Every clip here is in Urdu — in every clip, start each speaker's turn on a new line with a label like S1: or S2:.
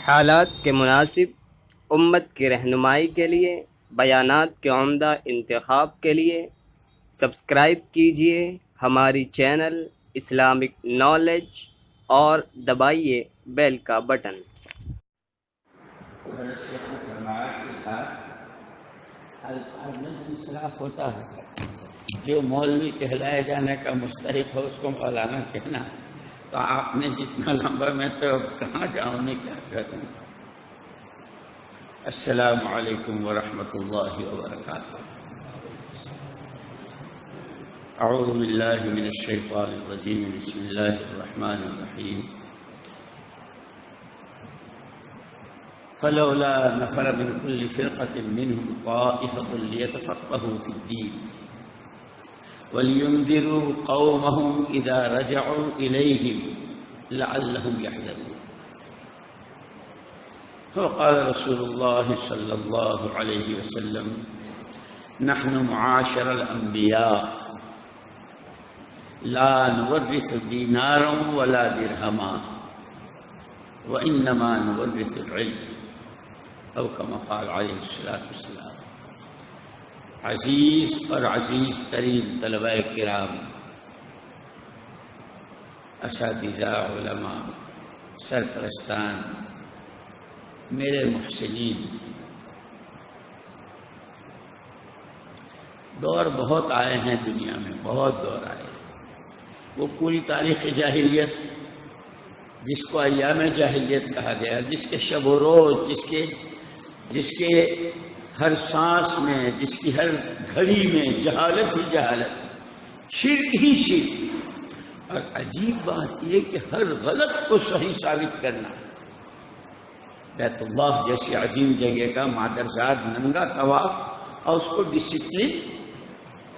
S1: حالات کے مناسب امت کی رہنمائی کے لیے بیانات کے عمدہ انتخاب کے لیے سبسکرائب کیجیے ہماری چینل اسلامک نالج اور دبائیے بیل کا بٹن۔
S2: الفاظ میں انصراف ہوتا ہے، جو مولوی کہلائے جانے کا مستحق ہو اس کو مولانا کہنا، تو آپ نے جتنا لمبا میں تو اب کہاں جاؤں میں کیا کروں۔ السلام علیکم ورحمۃ اللہ وبرکاتہ۔ اعوذ باللہ من الشیطان الرجیم، بسم اللہ الرحمن الرحیم۔ فلولا نفر من كل فرقة منهم طائفة ليتفقهوا في الدين ولينذروا قومهم إذا رجعوا إليهم لعلهم يحذرون۔ وقال رسول الله صلى الله عليه وسلم: نحن معاشر الأنبياء لا نورث دينارا ولا درهما وإنما نورث العلم، او کما قال علیہ السلام۔ عزیز اور عزیز ترین طلباء کرام، اساتذہ، علماء، سرپرستان، میرے محسنین، دور بہت آئے ہیں دنیا میں، بہت دور آئے۔ وہ پوری تاریخ جاہلیت جس کو ایام جاہلیت کہا گیا، جس کے شب و روز، جس کے ہر سانس میں، جس کی ہر گھڑی میں جہالت ہی جہالت، شرک ہی شرک، اور عجیب بات یہ کہ ہر غلط کو صحیح ثابت کرنا۔ بیت اللہ جیسی عظیم جگہ کا مادرزاد ننگا طواف اور اس کو ڈسپلن،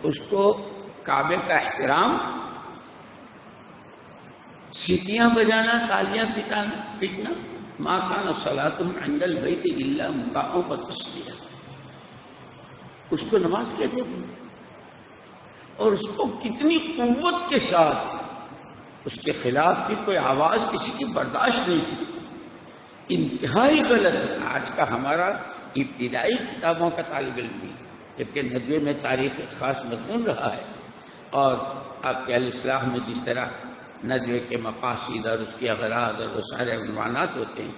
S2: اس کو کعبے کا احترام، سیٹیاں بجانا، تالیاں پیٹنا، ما کان صلاتهم عند البیت الا مکاء وتسلیہ، اس کو نماز کہتے تھے، اور اس کو کتنی قوت کے ساتھ، اس کے خلاف کی کوئی آواز کسی کی برداشت نہیں تھی۔ انتہائی غلط۔ آج کا ہمارا ابتدائی کتابوں کا طالب علم بھی، جبکہ ندوے میں تاریخ خاص مضمون رہا ہے، اور آپ کے الاصلاح میں جس طرح ندوے کے مقاصد اور اس کی اغراض اور وہ سارے عنوانات ہوتے ہیں،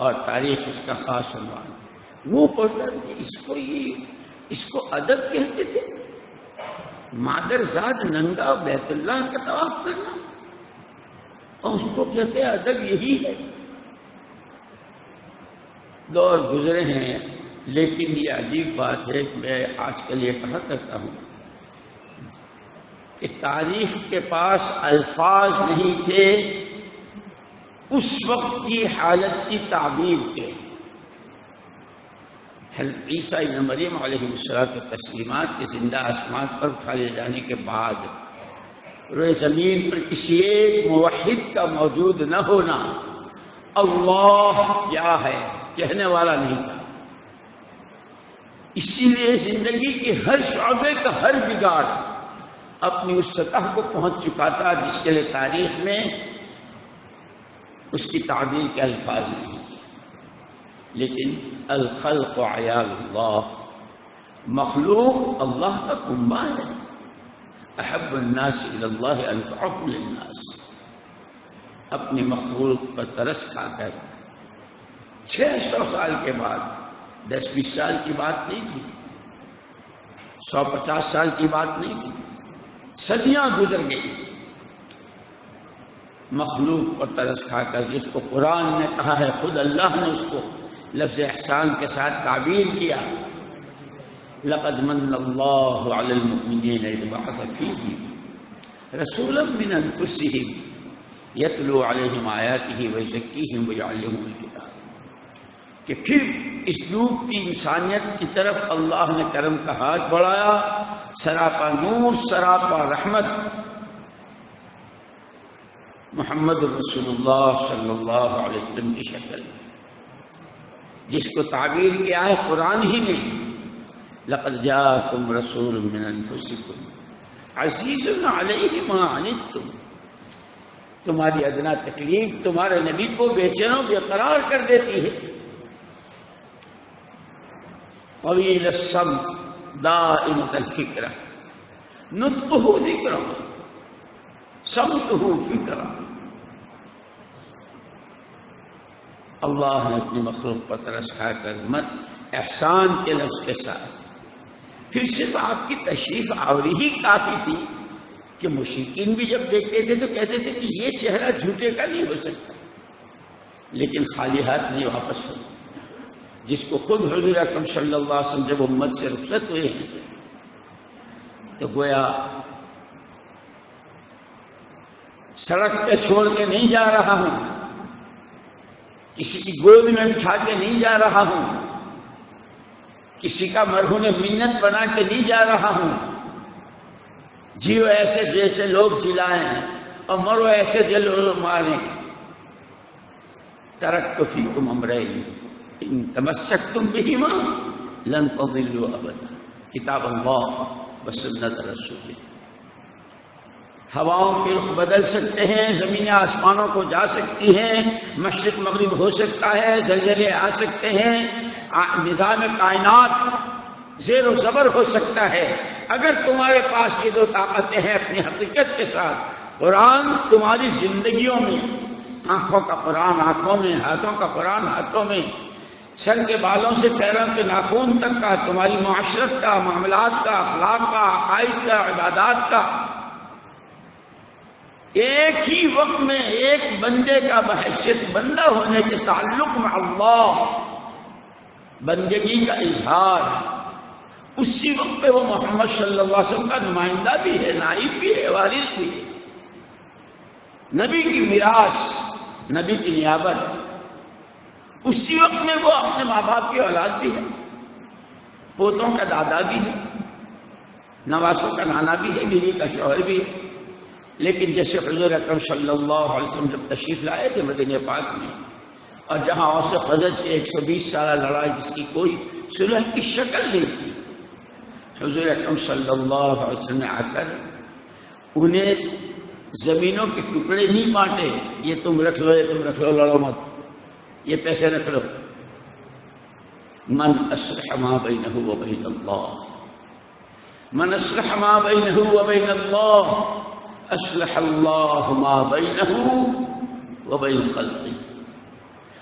S2: اور تاریخ اس کا خاص عنوان، وہ پڑھتا کہ اس کو ادب کہتے تھے، مادرزاد ننگا بیت اللہ کا طواف کرنا، اور اس کو کہتے ہیں ادب یہی ہے۔ دور گزرے ہیں، لیکن یہ عجیب بات ہے کہ میں آج کل یہ کہا کرتا ہوں کہ تاریخ کے پاس الفاظ نہیں تھے اس وقت کی حالت کی تعبیر کے۔ عیسیٰ ابن مریم علیہ السلام کے زندہ آسمان پر اٹھا لے جانے کے بعد روئے زمین پر کسی ایک موحد کا موجود نہ ہونا، اللہ کیا ہے کہنے والا نہیں تھا۔ اسی لیے زندگی کے ہر شعبے کا ہر بگاڑ اپنی اس سطح کو پہنچ چکا تھا جس کے لیے تاریخ میں اس کی تعبیر کے الفاظ نہیں۔ لیکن الخلق عیال اللہ، مخلوق اللہ کا کنبہ ہے۔ احب الناس الی اللہ انفعهم للناس، اپنی مخلوق پر ترس کھا کر 600 سال کے بعد، 10-20 سال کی بات نہیں تھی، 150 سال کی بات نہیں تھی، صدیاں گزر گئی، مخلوق پر ترس کھا کر، جس کو قرآن نے کہا ہے، خود اللہ نے اس کو لفظ احسان کے ساتھ تعبیر کیا، لقد من اللہ علی المؤمنین اذ بعث فیہم رسولا من انفسہم یتلو علیہم آیاتہ ویزکیہم ویعلمہم الکتاب، کہ پھر اس ڈوب کی انسانیت کی طرف اللہ نے کرم کا ہاتھ بڑھایا، سراپا نور، سراپا رحمت، محمد رسول اللہ صلی اللہ علیہ وسلم کی شکل، جس کو تعبیر کیا ہے قرآن ہی نے، لقد جاءکم رسول من انفسکم عزیز علیہ ما عنتم تمہاری ادنا تکلیف تمہارے نبی کو بے چین و بے قرار کر دیتی ہے۔ طویل الصمت دائمۃ الفکرہ نطقہ ذکرہ صمتہ فکرہ۔ اللہ نے اپنی مخلوق پر ترس کھا کر مت احسان کے لفظ کے ساتھ پھر صرف آپ کی تشریف آوری ہی کافی تھی کہ مشرکین بھی جب دیکھتے تھے تو کہتے تھے کہ یہ چہرہ جھوٹے کا نہیں ہو سکتا، لیکن خالی ہاتھ نہیں واپس ہو۔ جس کو خود حضور اکرم صلی اللہ علیہ وسلم جب امت سے رخصت ہوئے ہیں تو گویا سڑک پہ چھوڑ کے نہیں جا رہا ہوں، کسی کی گود میں بٹھا کے نہیں جا رہا ہوں، کسی کا مرہون منت بنا کے نہیں جا رہا ہوں۔ جیو ایسے جیسے لوگ جلائیں اور مرو ایسے جو لوگ ماریں۔ ترکت فیکم امرین ان تمسکتم بہما لن تضلوا ابدا، کتاب اللہ و سنت رسول۔ ہواؤں کے رخ بدل سکتے ہیں، زمینیں آسمانوں کو جا سکتی ہیں، مشرق مغرب ہو سکتا ہے، زلزلے آ سکتے ہیں، نظام کائنات زیر و زبر ہو سکتا ہے۔ اگر تمہارے پاس یہ دو طاقتیں ہیں اپنی حقیقت کے ساتھ، قرآن تمہاری زندگیوں میں، آنکھوں کا قرآن آنکھوں میں، ہاتھوں کا قرآن ہاتھوں میں، سر کے بالوں سے پیروں کے ناخن تک کا تمہاری معاشرت کا، معاملات کا، اخلاق کا، عقائد کا، عبادات کا، ایک ہی وقت میں ایک بندے کا بحیثیت بندہ ہونے کے تعلق میں اللہ بندگی کا اظہار، اسی وقت پہ وہ محمد صلی اللہ علیہ وسلم کا نمائندہ بھی ہے، نائب بھی ہے، وارث بھی ہے، نبی کی میراث، نبی کی نیابت، اسی وقت میں وہ اپنے ماں باپ کی اولاد بھی ہے، پوتوں کا دادا بھی ہے، نواسوں کا نانا بھی ہے، بیوی کا شوہر بھی ہے۔ لیکن جیسے حضور اکرم صلی اللہ علیہ وسلم جب تشریف لائے تھے مدینہ پاک میں، اور جہاں اوس خزرج کی 120 سالہ لڑائی جس کی کوئی صلح کی شکل نہیں تھی، حضور اکرم صلی اللہ علیہ وسلم نے آ کر انہیں زمینوں کے ٹکڑے نہیں بانٹے، یہ تم رکھ لو، یہ تم رکھ لو، لڑو مت، یہ پیسے رکھ لو۔ من اصلح ما بینہ و بین اللہ، من اصلح ما بینہ و بین اللہ اصلح اللہ ما بینہ و بین خلقہ۔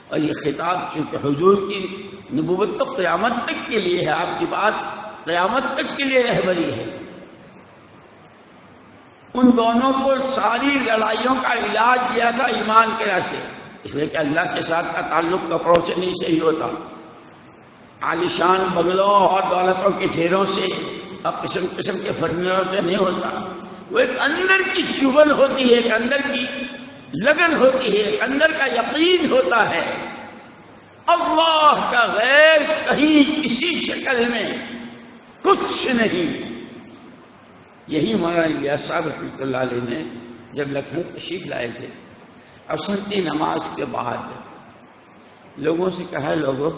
S2: اور یہ خطاب چونکہ حضور کی نبوت تو قیامت تک کے لیے ہے، آپ کی بات قیامت تک کے لیے رہبری ہے۔ ان دونوں کو ساری لڑائیوں کا علاج دیا تھا ایمان کے راستے، اس لیے کہ اللہ کے ساتھ کا تعلق کپڑوں سے نہیں صحیح ہوتا، عالیشان بنگلوں اور دولتوں کے ڈھیروں سے اور قسم قسم کے فرنیچروں سے نہیں ہوتا۔ وہ ایک اندر کی چبھن ہوتی ہے، ایک اندر کی لگن ہوتی ہے، ایک اندر کا یقین ہوتا ہے اللہ کا غیر کہیں کسی شکل میں کچھ نہیں۔ یہی مولانا الیاس صاحب رحمۃ اللہ علیہ نے جب لکھنؤ تشریف لائے تھے، عصر کی نماز کے بعد لوگوں سے کہا، لوگوں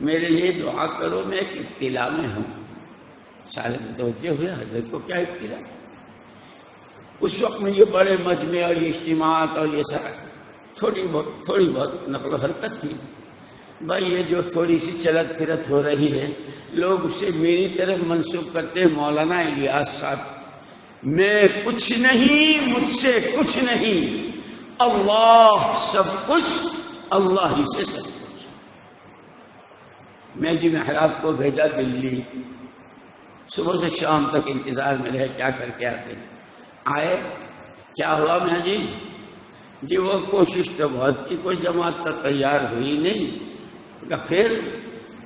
S2: میرے لیے دعا کرو، میں ایک ابتلا میں ہوں۔ سارے متوجہ ہوئے حضرت کو کیا ابتلا؟ اس وقت میں یہ بڑے مجمع اور یہ اجتماعات اور یہ سارا تھوڑی بہت نقل و حرکت تھی۔ بھائی یہ جو تھوڑی سی چلت پھرت ہو رہی ہے، لوگ اسے میری طرف منسوب کرتے ہیں، مولانا الیاس صاحب میں کچھ نہیں، مجھ سے کچھ نہیں، اللہ سب کچھ، اللہ ہی سے سب کچھ۔ میں جی محراب کو بھیجا دلی، صبح سے شام تک انتظار میں رہے کیا کر کے آتے ہیں۔ آئے، کیا ہوا میں جی وہ کوشش تو بہت کی، کوئی جماعت تو تیار ہوئی نہیں۔ پھر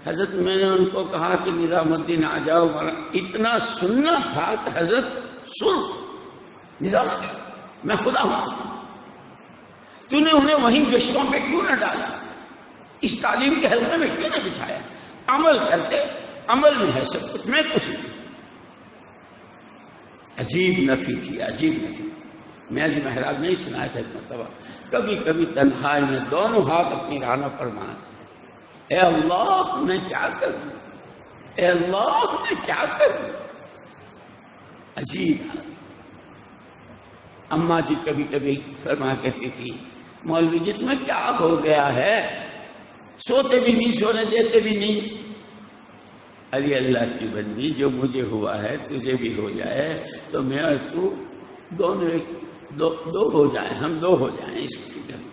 S2: حضرت میں نے ان کو کہا کہ نظام الدین آ جاؤ، اتنا سننا تھا کہ حضرت سن، نظام میں خدا ہوں، تو نے انہیں وہیں گشتوں پہ کیوں نہ ڈالا، اس تعلیم کے حلقے میں کیوں نہ بچھایا؟ عمل کرتے، عمل میں ہے سب کچھ، میں کچھ نہیں۔ عجیب نفی تھی، عجیب نفی۔ میں آج محراب نہیں سنایا تھا ایک مرتبہ، کبھی کبھی تنہائی میں دونوں ہاتھ اپنی رانوں پر مار، اے اللہ میں کیا کروں، اے اللہ میں کیا کروں۔ عجیب اماں جی کبھی کبھی فرمایا کرتی تھی مولوی جی تمہیں کیا ہو گیا ہے، سوتے بھی نہیں، سونے دیتے بھی نہیں۔ ارے اللہ کی بندی، جو مجھے ہوا ہے تجھے بھی ہو جائے تو میں اور تو دونوں دو ہو جائیں، ہم دو ہو جائیں اس فکر میں۔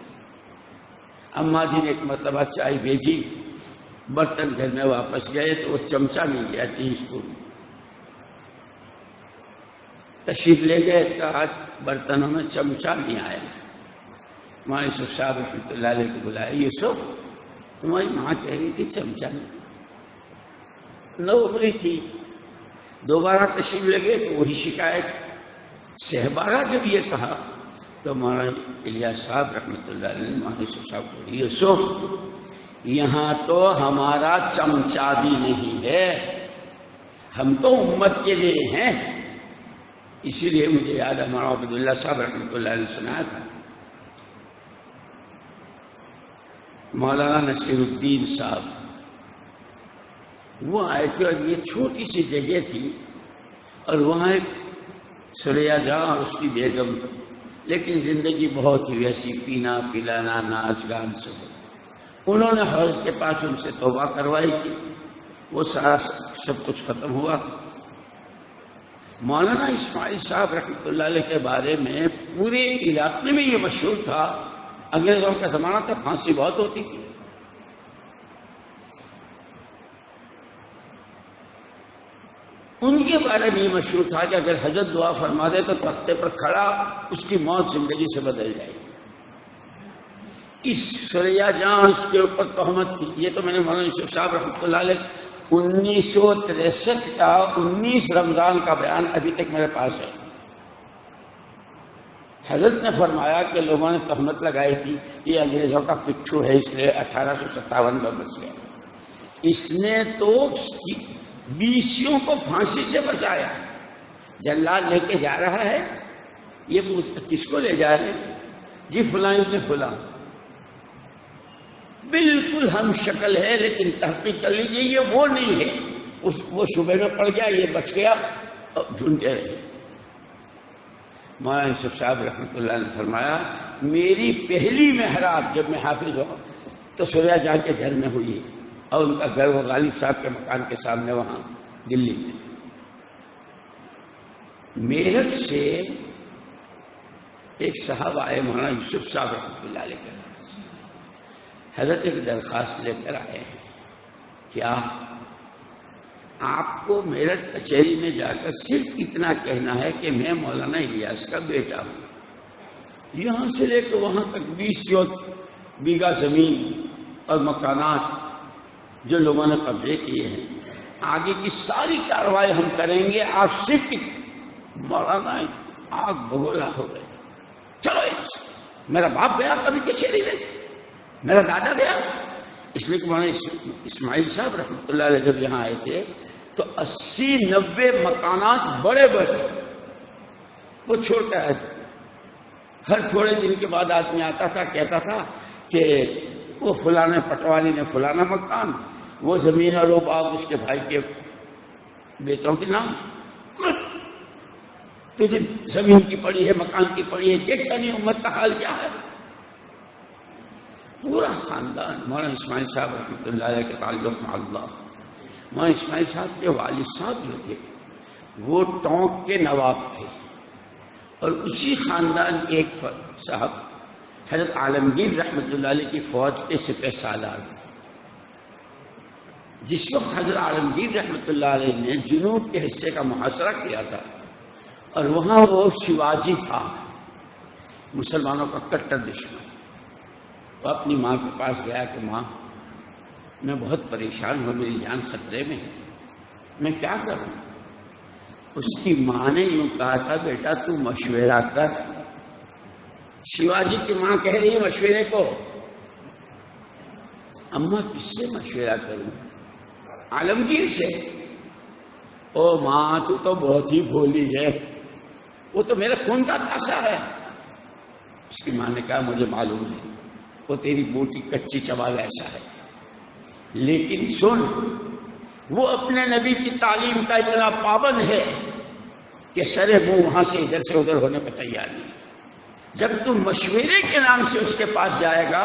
S2: اماں جی نے ایک مرتبہ چائے بھیجی، برتن گھر میں واپس گئے تو وہ چمچہ نہیں گیا ٹی اسپون، تشریف لے گئے تو آج برتنوں میں چمچہ نہیں آیا۔ ماں یوسف صاحب رحمۃ اللہ علیہ کو بلایا، یوسف تمہاری ماں کہہ رہی تھی چمچہ نہیں، نو عمری تھی، دوبارہ تشریف لے گئے تو وہی شکایت۔ سہبارہ جب یہ کہا تو مولانا الیاس صاحب رحمۃ اللہ علیہ نے مولانا یوسف صاحب کو، یوسف یہاں تو ہمارا چمچہ بھی نہیں ہے، ہم تو امت کے لیے ہیں۔ اسی لیے مجھے یاد ہے مولانا عبداللہ صاحب رحمۃ اللہ علیہ نے سنایا تھا، مولانا نصیر الدین صاحب وہ آئے تھے اور یہ چھوٹی سی جگہ تھی اور وہاں ایک سریا جاں اور اس کی بیگم، لیکن زندگی بہت ہی ویسی، پینا پلانا ناچ گان سب۔ انہوں نے حضرت کے پاس ان سے توبہ کروائی تھی، وہ سارا سب کچھ ختم ہوا۔ مولانا اسماعیل صاحب رحمۃ اللہ علیہ کے بارے میں پورے علاقے میں یہ مشہور تھا، انگریزوں کا زمانہ تھا، پھانسی بہت ہوتی تھی۔ ان کے بارے میں یہ مشہور تھا کہ اگر حضرت دعا فرما دے تو تختے پر کھڑا اس کی موت زندگی سے بدل جائے گی۔ اس سریا جہاں اس کے اوپر تہمت تھی، یہ تو میں نے مولانا یوسف صاحب رحمۃ اللہ علیہ 1963 کا 19 رمضان کا بیان ابھی تک میرے پاس ہے۔ حضرت نے فرمایا کہ لوگوں نے تہمت لگائی تھی یہ انگریزوں کا پٹھو ہے، اس لیے 1857 میں بچ گیا۔ اس نے تو 20 کو پھانسی سے بچایا۔ جلال لے کے جا رہا ہے، یہ کس کو لے جا رہے ہیں؟ جی فلاں ابن فلاں، بالکل ہم شکل ہے لیکن تحقیق کر لیجیے یہ وہ نہیں ہے۔ وہ شبے میں پڑ گیا، یہ بچ گیا، ڈھونڈتے رہے۔ مولانا یوسف صاحب رحمۃ اللہ نے فرمایا میری پہلی محراب جب میں حافظ ہوا تو سوریا جہاں کے گھر میں ہوئی، اور ان کا گھر وہ غالب صاحب کے مکان کے سامنے وہاں دلی میں۔ میرٹھ سے ایک صاحب آئے مولانا یوسف صاحب رحمۃ اللہ علیہ کے، حضرت ایک درخواست لے کر آئے کیا آپ کو میرٹھ کچہری میں جا کر صرف اتنا کہنا ہے کہ میں مولانا الیاس کا بیٹا ہوں، یہاں سے لے کر وہاں تک 20 بیگھہ زمین اور مکانات جو لوگوں نے قبضے کیے ہیں، آگے کی ساری کارروائی ہم کریں گے، آپ صرف مولانا آگ بگولا ہو گئے، چلو میرا باپ گیا کبھی کچہری میں، میرا دادا گیا، اس لیے کہ مولانا اسماعیل صاحب رحمۃ اللہ علیہ جب یہاں آئے تھے تو 80-90 مکانات بڑے بڑے وہ چھوڑ کر آئے تھے۔ ہر تھوڑے دن کے بعد آدمی آتا تھا کہتا تھا کہ وہ فلانے پٹواری نے فلانا مکان، وہ زمین اور وہ باغ اس کے بھائی کے بیٹوں کے نام، تجھے زمین کی پڑی ہے مکان کی پڑی ہے، دیکھتا نہیں امت کا حال کیا ہے۔ پورا خاندان مولانا اسماعیل صاحب رحمۃ اللہ علیہ کے تعلق مع اللہ، مولانا اسماعیل صاحب کے والد صاحب جو تھے وہ ٹونک کے نواب تھے، اور اسی خاندان کے ایک صاحب حضرت عالمگیر رحمۃ اللہ علیہ کی فوج کے سپہ سالار تھے۔ جس وقت حضرت عالمگیر رحمۃ اللہ علیہ نے جنوب کے حصے کا محاصرہ کیا تھا اور وہاں وہ شیواجی تھا مسلمانوں کا کٹر دشمن، وہ اپنی ماں کے پاس گیا کہ ماں میں بہت پریشان ہوں، میری جان خطرے میں ہے، میں کیا کروں؟ اس کی ماں نے یوں کہا تھا بیٹا تو مشورہ کر۔ شیواجی کی ماں کہہ رہی ہے مشورے کو، اماں کس سے مشورہ کروں؟ عالمگیر سے۔ او ماں تو بہت ہی بھولی ہے، وہ تو میرے خون کا تاشا ہے۔ اس کی ماں نے کہا مجھے معلوم ہے وہ تیری بوٹی کچی چوال ایسا ہے، لیکن سن وہ اپنے نبی کی تعلیم کا اتنا پابند ہے کہ سرے منہ وہاں سے ادھر سے ادھر ہونے کو تیار نہیں۔ جب تم مشورے کے نام سے اس کے پاس جائے گا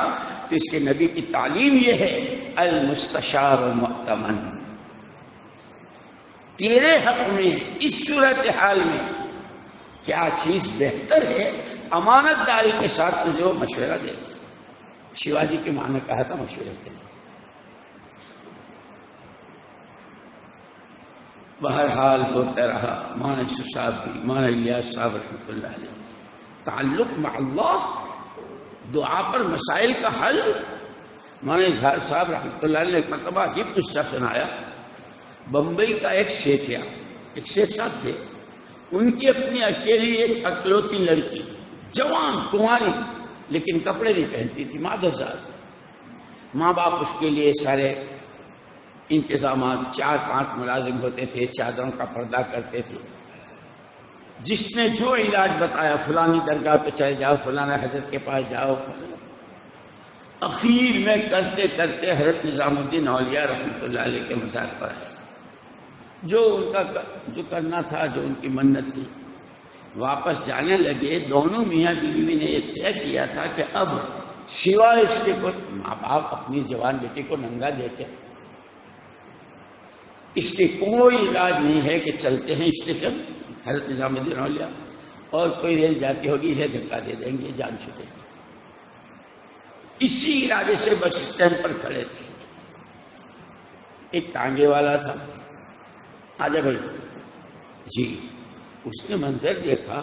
S2: تو اس کے نبی کی تعلیم یہ ہے المستشار المؤتمن، تیرے حق میں اس صورتحال میں کیا چیز بہتر ہے، امانت داری کے ساتھ تجھے وہ مشورہ دے دے۔ شیواجی کی ماں نے کہا تھا مشورے کے لیے۔ بہرحال ہوتا رہا، مولانا یوسف صاحب بھی، مولانا الیاس صاحب رحمۃ اللہ علیہ، تعلق مع اللہ، دعا پر مسائل کا حل۔ مولانا اظہار صاحب رحمۃ اللہ علیہ نے ایک مرتبہ عجیب قصہ سنایا۔ بمبئی کا ایک شیخ صاحب تھے، ان کی اپنی اکیلی ایک اکلوتی لڑکی، جوان کنواری، لیکن کپڑے نہیں پہنتی تھی، معذرات۔ ماں باپ اس کے لیے سارے انتظامات، 4-5 ملازم ہوتے تھے، چادروں کا پردہ کرتے تھے۔ جس نے جو علاج بتایا، فلانی درگاہ پہ چلے جاؤ، فلانا حضرت کے پاس جاؤ، اخیر میں کرتے کرتے حضرت نظام الدین اولیاء رحمۃ اللہ علیہ کے مزار پر آئے۔ جو ان کا جو کرنا تھا، جو ان کی منت تھی، واپس جانے لگے۔ دونوں میاں بیوی نے یہ طے کیا تھا کہ اب سوائے اس کے کوئی، ماں باپ اپنی جوان بیٹی کو ننگا دیتے، اس کے کوئی علاج نہیں ہے کہ چلتے ہیں اسٹیشن حضرت نظام الدین اولیاء اور کوئی ریل جاتی ہوگی، اسے دھکا دے دیں گے، جان چھوٹے گی۔ اسی ارادے سے بس اسٹینڈ پر کھڑے تھے۔ ایک ٹانگے والا تھا، آجا بھائی جی، اس نے منظر دیکھا،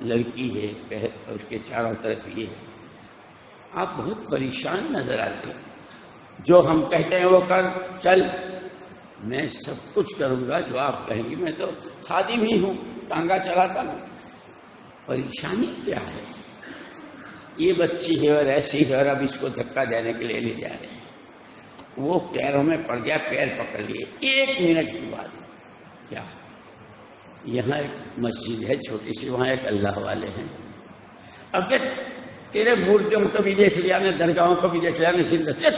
S2: لڑکی ہے، اور اس کے چاروں طرف یہ ہے۔ آپ بہت پریشان نظر آتے، جو ہم کہتے ہیں وہ کر، چل میں سب کچھ کروں گا جو آپ کہیں گی، میں تو خادم ہی ہوں، ٹانگا چلاتا ہوں۔ پریشانی کیا ہے؟ یہ بچی ہے اور ایسی ہے، اور اب اس کو دھکا دینے کے لیے لے جا رہے ہیں۔ وہ پیروں میں پڑ گیا، پیر پکڑ لیے۔ 1 منٹ کی بات، کیا یہاں ایک مسجد ہے چھوٹی سی، وہاں ایک اللہ والے ہیں، اگر تیرے مورتیوں کو بھی دیکھ لیا نے، درگاہوں کو بھی دیکھ لیا نے، زندہ چل،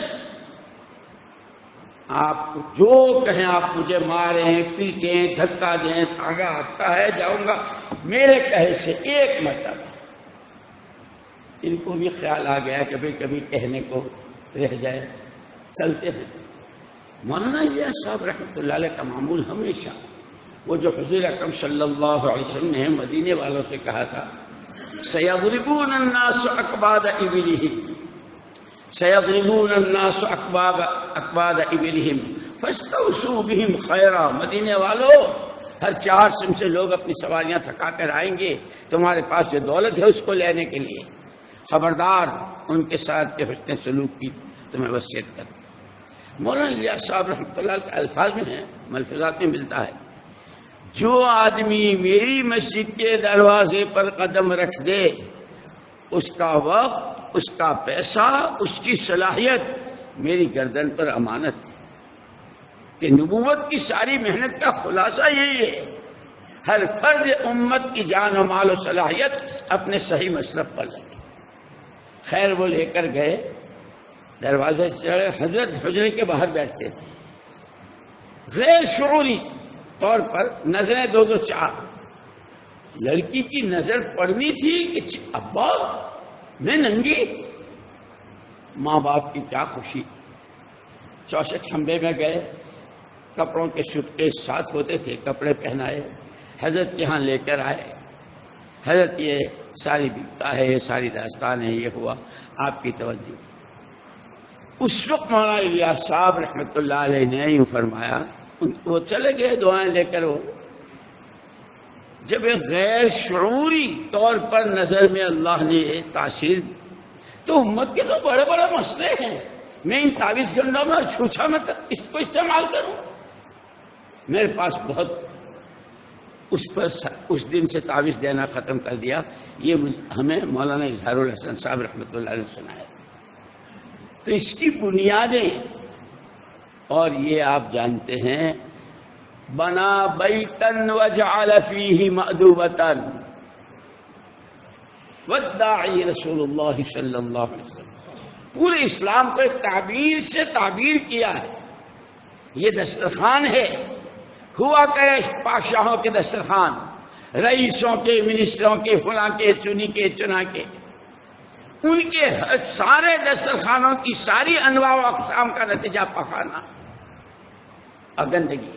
S2: آپ جو کہیں، آپ مجھے ماریں، پیٹیں، دھکا دیں، ٹانگا آتا ہے، جاؤں گا، میرے کہے سے 1 مرتبہ۔ ان کو بھی خیال آ گیا کبھی کبھی کہنے کو رہ جائے، چلتے ہیں۔ مولانا الیاس صاحب رحمۃ اللہ علیہ کا معمول ہمیشہ وہ جو حضور اکرم صلی اللہ علیہ وسلم نے مدینے والوں سے کہا تھا، سَيَضْرِبُونَ النَّاسُ أَكْبَادَ إِبِلِهِمْ سَيَضْرِبُونَ النَّاسُ أَكْبَادَ إِبِلِهِمْ فَاسْتَوْصُوا بِهِمْ خَيْرًا۔ مدینے والوں، ہر 4 سم سے لوگ اپنی سواریاں تھکا کر آئیں گے تمہارے پاس جو دولت ہے اس کو لینے کے لیے، خبردار ان کے ساتھ حسن سلوک کی تمہیں وصیت کر۔ مولانا الیاس صاحب رحمۃ اللہ کے الفاظ میں ہیں، ملفوظات میں ملتا ہے، جو آدمی میری مسجد کے دروازے پر قدم رکھ دے، اس کا وقت، اس کا پیسہ، اس کی صلاحیت میری گردن پر امانت ہے۔ کہ نبوت کی ساری محنت کا خلاصہ یہی ہے، ہر فرد امت کی جان و مال و صلاحیت اپنے صحیح مصرف پر لگے۔ خیر وہ لے کر گئے، دروازے سے چڑھے، حضرت حجرے کے باہر بیٹھتے تھے، غیر شعوری طور پر نظریں 2 4۔ لڑکی کی نظر پڑنی تھی کہ ابا میں ننگی، ماں باپ کی کیا خوشی۔ چوسے کھمبے میں گئے، کپڑوں کے سوٹکیس ساتھ ہوتے تھے، کپڑے پہنائے، حضرت کے ہاں لے کر آئے۔ حضرت یہ ساری بکتا ہے، یہ ساری داستان ہے، یہ ہوا، آپ کی توجہ۔ اس وقت مولانا الیاس صاحب رحمۃ اللہ علیہ نے یوں فرمایا، وہ چلے گئے دعائیں لے کر۔ وہ جب ایک غیر شعوری طور پر نظر میں اللہ نے تاثیر، تو امت کے تو بڑے بڑے مسئلے ہیں، میں ان تعویذ گنڈوں میں چھوچا میں اس کو استعمال کروں؟ میرے پاس بہت، اس دن سے تعویذ دینا ختم کر دیا۔ یہ ہمیں مولانا اظہار الحسن صاحب رحمۃ اللہ علیہ نے سنایا۔ تو اس کی بنیادیں، اور یہ آپ جانتے ہیں، بنا بیتن وجعل فیہ مأدوبتن والداعی رسول اللہ صلی اللہ علیہ وسلم۔ پورے اسلام کو ایک تعبیر سے تعبیر کیا ہے۔ یہ دسترخوان ہے، ہوا کرے پادشاہوں کے دسترخوان، رئیسوں کے، منسٹروں کے، فلاں کے، چنی کے، چنا کے، ان کے سارے دسترخوانوں کی ساری انواع و اقسام کا نتیجہ پخانا اور گندگی۔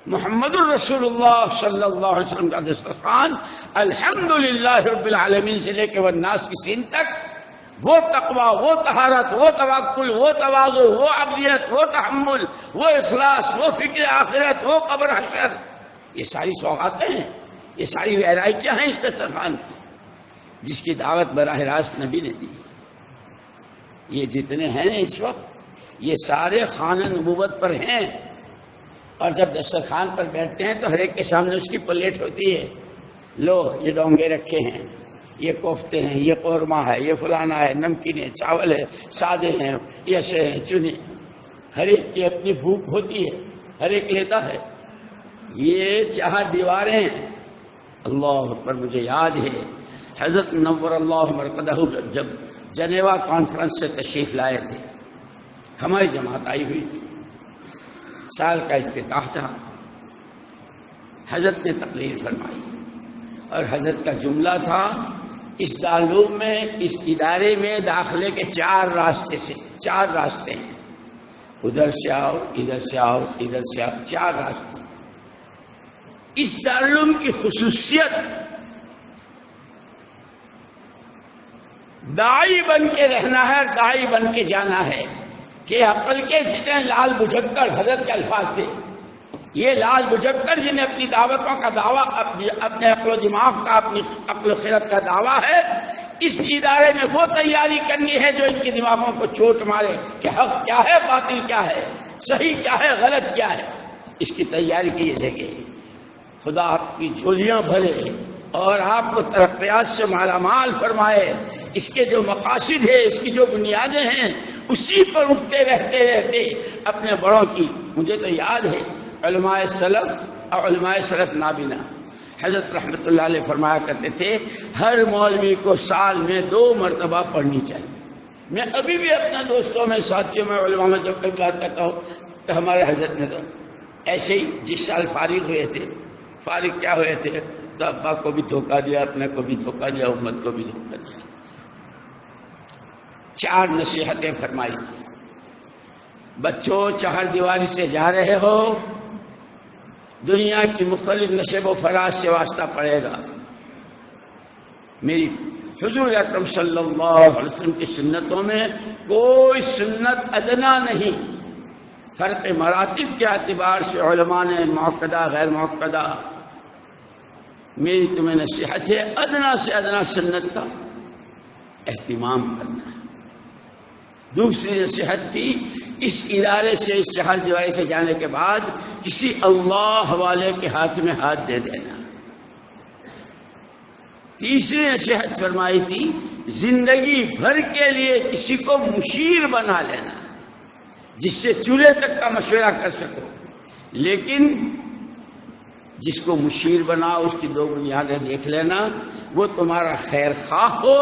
S2: محمد الرسول اللہ صلی اللہ علیہ وسلم کا دسترخوان الحمدللہ رب العالمین سے لے کے والناس کی سین تک، وہ تقوی، وہ طہارت، وہ توکل، وہ تواضع، وہ عبدیت، وہ تحمل، وہ اخلاص، وہ فکر آخرت، وہ قبر حشر، یہ ساری سوغاتیں ہیں، یہ ساری ویرائٹیاں ہیں اس دسترخوان کی، جس کی دعوت براہ راست نبی نے دی۔ یہ جتنے ہیں اس وقت یہ سارے خانہ نبوت پر ہیں، اور جب دسترخوان پر بیٹھتے ہیں تو ہر ایک کے سامنے اس کی پلیٹ ہوتی ہے، لو یہ ڈونگے رکھے ہیں، یہ کوفتے ہیں، یہ قورمہ ہے، یہ فلانا ہے، نمکین ہے، چاول ہے، سادے ہیں، یشے ہیں، چنے، ہر ایک کی اپنی بھوک ہوتی ہے، ہر ایک لیتا ہے۔ یہ 4 دیواریں ہیں۔ اللہ اکبر، مجھے یاد ہے حضرت نور اللہ مرقدہ جب جنیوا کانفرنس سے تشریف لائے تھے، ہماری جماعت آئی ہوئی تھی، سال کا افتتاح تھا، حضرت نے تقریر فرمائی اور حضرت کا جملہ تھا، اس دارالعلوم میں، اس ادارے میں داخلے کے 4 راستے ہیں، ادھر سے آؤ، ادھر سے آؤ، ادھر سے آؤ، 4 راستے۔ اس دارالعلوم کی خصوصیت داعی بن کے رہنا ہے، داعی بن کے جانا ہے، کہ عقل کے جتنے لال بجھکڑ، حضرت کے الفاظ سے، یہ لال بجھکڑ جنہیں اپنی دعوتوں کا دعویٰ، اپنے عقل و دماغ کا، اپنی عقل و خرد کا دعویٰ ہے، اس ادارے میں وہ تیاری کرنی ہے جو ان کے دماغوں کو چوٹ مارے کہ حق کیا ہے، باطل کیا ہے، صحیح کیا ہے، غلط کیا ہے، اس کی تیاری کی یہ جگہ۔ خدا آپ کی جھولیاں بھرے اور آپ کو ترقیات سے مالا مال فرمائے، اس کے جو مقاصد ہیں، اس کی جو بنیادیں ہیں، اسی پر اٹھتے رہتے اپنے بڑوں کی۔ مجھے تو یاد ہے علماء سلف اور علماء سلف نابینا حضرت رحمۃ اللہ علیہ فرمایا کرتے تھے، ہر مولوی کو سال میں 2 مرتبہ پڑھنی چاہیے۔ میں ابھی بھی اپنے دوستوں میں، ساتھیوں میں، علماء میں جب کئی بات کرتا ہوں تو ہمارے حضرت نے تو ایسے ہی جس سال فارغ ہوئے تھے، فارغ کیا ہوئے تھے تو ابا کو بھی دھوکہ دیا، اپنے کو بھی دھوکہ دیا، امت کو بھی دھوکہ دیا۔ 4 نصیحتیں فرمائی، بچوں 4 دیواری سے جا رہے ہو، دنیا کی مختلف نشیب و فراز سے واسطہ پڑے گا، میری حضور اکرم صلی اللہ علیہ وسلم کی سنتوں میں کوئی سنت ادنا نہیں، فرق مراتب کے اعتبار سے علماء نے معقدہ غیر معقدہ، میری تمہیں نصیحت ہے ادنا سے ادنا سنت کا اہتمام کرنا ہے۔ دوسری نصیحت تھی اس ادارے سے، اس 4 دیواری سے جانے کے بعد کسی اللہ والے کے ہاتھ میں ہاتھ دے دینا۔ تیسری نصیحت فرمائی تھی زندگی بھر کے لیے کسی کو مشیر بنا لینا، جس سے چولہے تک کا مشورہ کر سکو، لیکن جس کو مشیر بناؤ اس کی 2 بنیادیں دیکھ لینا، وہ تمہارا خیر خواہ ہو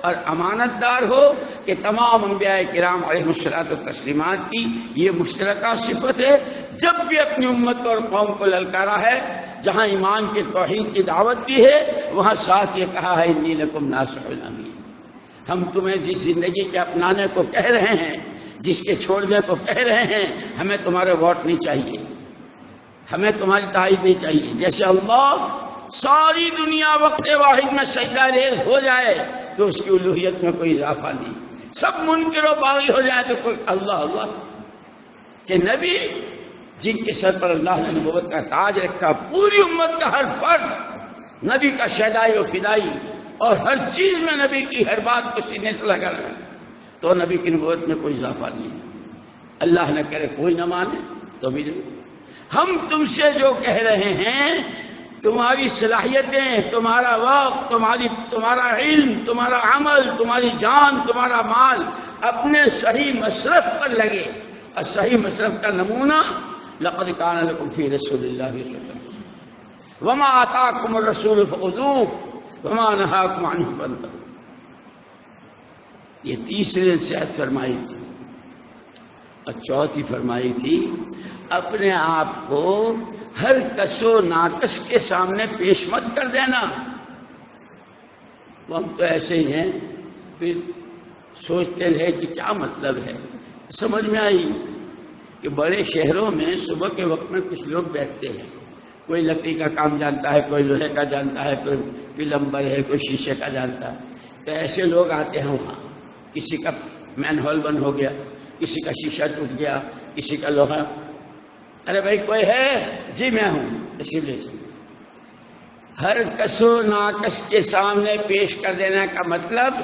S2: اور امانت دار ہو، کہ تمام انبیاء کرام علیہ الصلوۃ والتسلیمات کی یہ مشترکہ صفت ہے، جب بھی اپنی امت اور قوم کو للکارا ہے، جہاں ایمان کے توحید کی دعوت دی ہے، وہاں ساتھ یہ کہا ہے انی لکم ناصح امین۔ ہم تمہیں جس زندگی کے اپنانے کو کہہ رہے ہیں، جس کے چھوڑنے کو کہہ رہے ہیں، ہمیں تمہارے ووٹ نہیں چاہیے، ہمیں تمہاری تائید نہیں چاہیے۔ جیسے اللہ ساری دنیا وقت واحد میں سجدہ ریز ہو جائے تو اس کی الوہیت میں کوئی اضافہ نہیں، سب منکر و باغی ہو جائے تو کوئی اللہ اللہ، کہ نبی جن کے سر پر اللہ نے نبوت کا تاج رکھا، پوری امت کا ہر فرد نبی کا شیدائی و فدائی، اور ہر چیز میں نبی کی ہر بات کو سینے سے لگا رہا، تو نبی کی نبوت میں کوئی اضافہ نہیں۔ اللہ نہ کرے کوئی نہ مانے تو بھی نہیں۔ ہم تم سے جو کہہ رہے ہیں، تمہاری صلاحیتیں، تمہارا وقت، تمہارا علم، تمہارا عمل، تمہاری جان، تمہارا مال اپنے صحیح مصرف پر لگے، اور صحیح مصرف کا نمونہ لقد کان لکم فی رسول اللہ صلی اللہ علیہ وسلم وما آتاکم الرسول فخذوہ وما نہاکم عنہ فانتہوا۔ یہ تیسری نصیحت فرمائی تھی۔ اور چوتھی فرمائی تھی اپنے آپ کو ہر کس و ناقص کے سامنے پیش مت کر دینا. وہ ہم تو ایسے ہی ہیں، پھر سوچتے رہے کہ کیا مطلب ہے. سمجھ میں آئی کہ بڑے شہروں میں صبح کے وقت میں کچھ لوگ بیٹھتے ہیں، کوئی لکڑی کا کام جانتا ہے، کوئی لوہے کا جانتا ہے، کوئی پلمبر ہے، کوئی شیشے کا جانتا ہے. تو ایسے لوگ آتے ہیں وہاں، کسی کا مین ہول بند ہو گیا، کسی کا شیشہ ٹوٹ گیا، کسی کا لوہا. ارے بھائی کوئی ہے؟ جی میں ہوں، تشریف لے جائیں. ہر کس و ناقص کے سامنے پیش کر دینے کا مطلب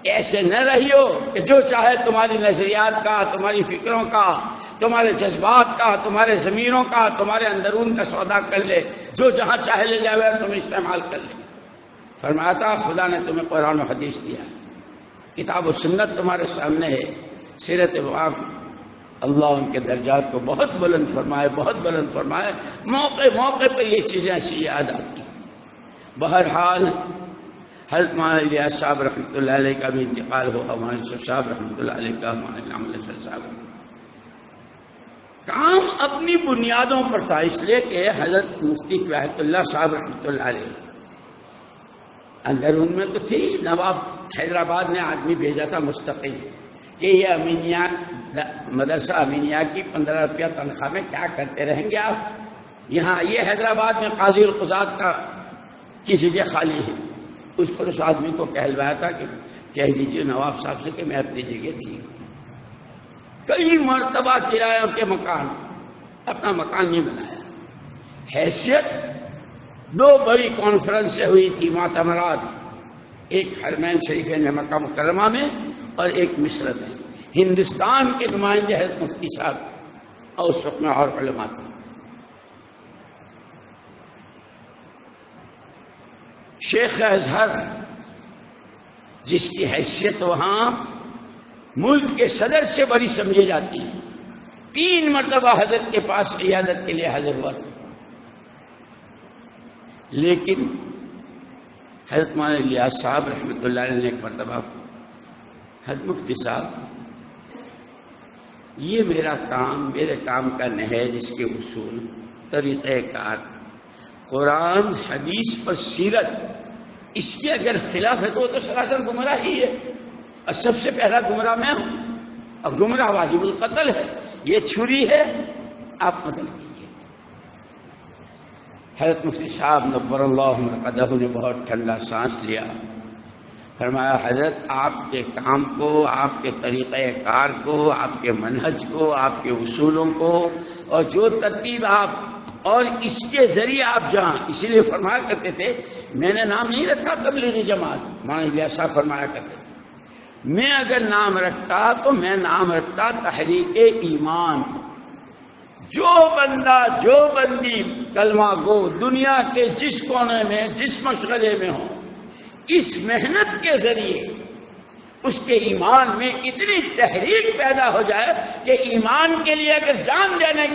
S2: ایسے نہ رہیو کہ جو چاہے تمہاری نظریات کا، تمہاری فکروں کا، تمہارے جذبات کا، تمہارے ضمیروں کا، تمہارے اندرون کا سودا کر لے، جو جہاں چاہے لے جائے اور تم استعمال کر لے. فرمایا تھا خدا نے تمہیں قرآن و حدیث دیا ہے، کتاب و سنت تمہارے سامنے ہے، سیرت پاک. اللہ ان کے درجات کو بہت بلند فرمائے، بہت بلند فرمائے. موقع موقع پہ یہ چیزیں ایسی یاد آتی. بہرحال حضرت مولانا الیاس صاحب رحمۃ اللہ علیہ کا بھی انتقال ہوا، مولانا صاحب رحمۃ اللہ علیہ کا، مولانا صاحب کام اپنی بنیادوں پر تھا. اس لیے کہ حضرت مفتی وحید اللہ صاحب رحمۃ اللہ علیہ اندر ان میں تو تھی. نواب حیدرآباد نے آدمی بھیجا تھا مستقل کہ یہ امینیہ مدرسہ امینیہ کی 15 روپیہ تنخواہ میں کیا کرتے رہیں گے آپ؟ یہاں یہ حیدرآباد میں قاضی القضات کی جگہ خالی ہے. اس پر اس آدمی کو کہلوایا تھا کہ کہہ دیجئے نواب صاحب سے کہ میں اپنی جگہ تھی. کئی مرتبہ کرایوں کے مکان، اپنا مکان نہیں بنایا. حیثیت 2 بڑی کانفرنسیں ہوئی تھی معتمرات، ایک حرمین شریف مکہ مکرمہ میں اور ایک مصر میں. ہندوستان کے نمائندے حضرت مفتی صاحب اور اس وقت میں اور علماء تھے. شیخ ازہر جس کی حیثیت وہاں ملک کے صدر سے بڑی سمجھی جاتی ہے، 3 مرتبہ حضرت کے پاس عیادت کے لیے حاضر ہوا. لیکن حضرت مولانا الیاس صاحب رحمۃ اللہ علیہ نے ایک مرتبہ حضرت مفتی صاحب یہ میرا کام، میرے کام کا نہج، اس کے اصول، طریقہ کار، قرآن حدیث پر سیرت، اس کے اگر خلاف ہے تو وہ تو سراسر گمراہ ہی ہے، اور سب سے پہلا گمراہ میں ہوں، اور گمراہ واجب القتل ہے. یہ چھری ہے، آپ قتل کیجیے. حضرت مفتی صاحب نور اللہ مرقدہ نے بہت ٹھنڈا سانس لیا. فرمایا حضرت آپ کے کام کو، آپ کے طریقہ کار کو، آپ کے منہج کو، آپ کے اصولوں کو، اور جو ترتیب آپ اور اس کے ذریعے آپ جہاں، اسی لیے فرمایا کرتے تھے میں نے نام نہیں رکھا تبلیغی جماعت، مولانا الیاس صاحب فرمایا کرتے تھے میں اگر نام رکھتا تو میں نام رکھتا تحریک ایمان. جو بندہ، جو بندی کلمہ گو دنیا کے جس کونے میں، جس مشغلے میں ہو، اس محنت کے ذریعے اس کے ایمان میں اتنی تحریک پیدا ہو جائے کہ ایمان کے لیے اگر جان دینے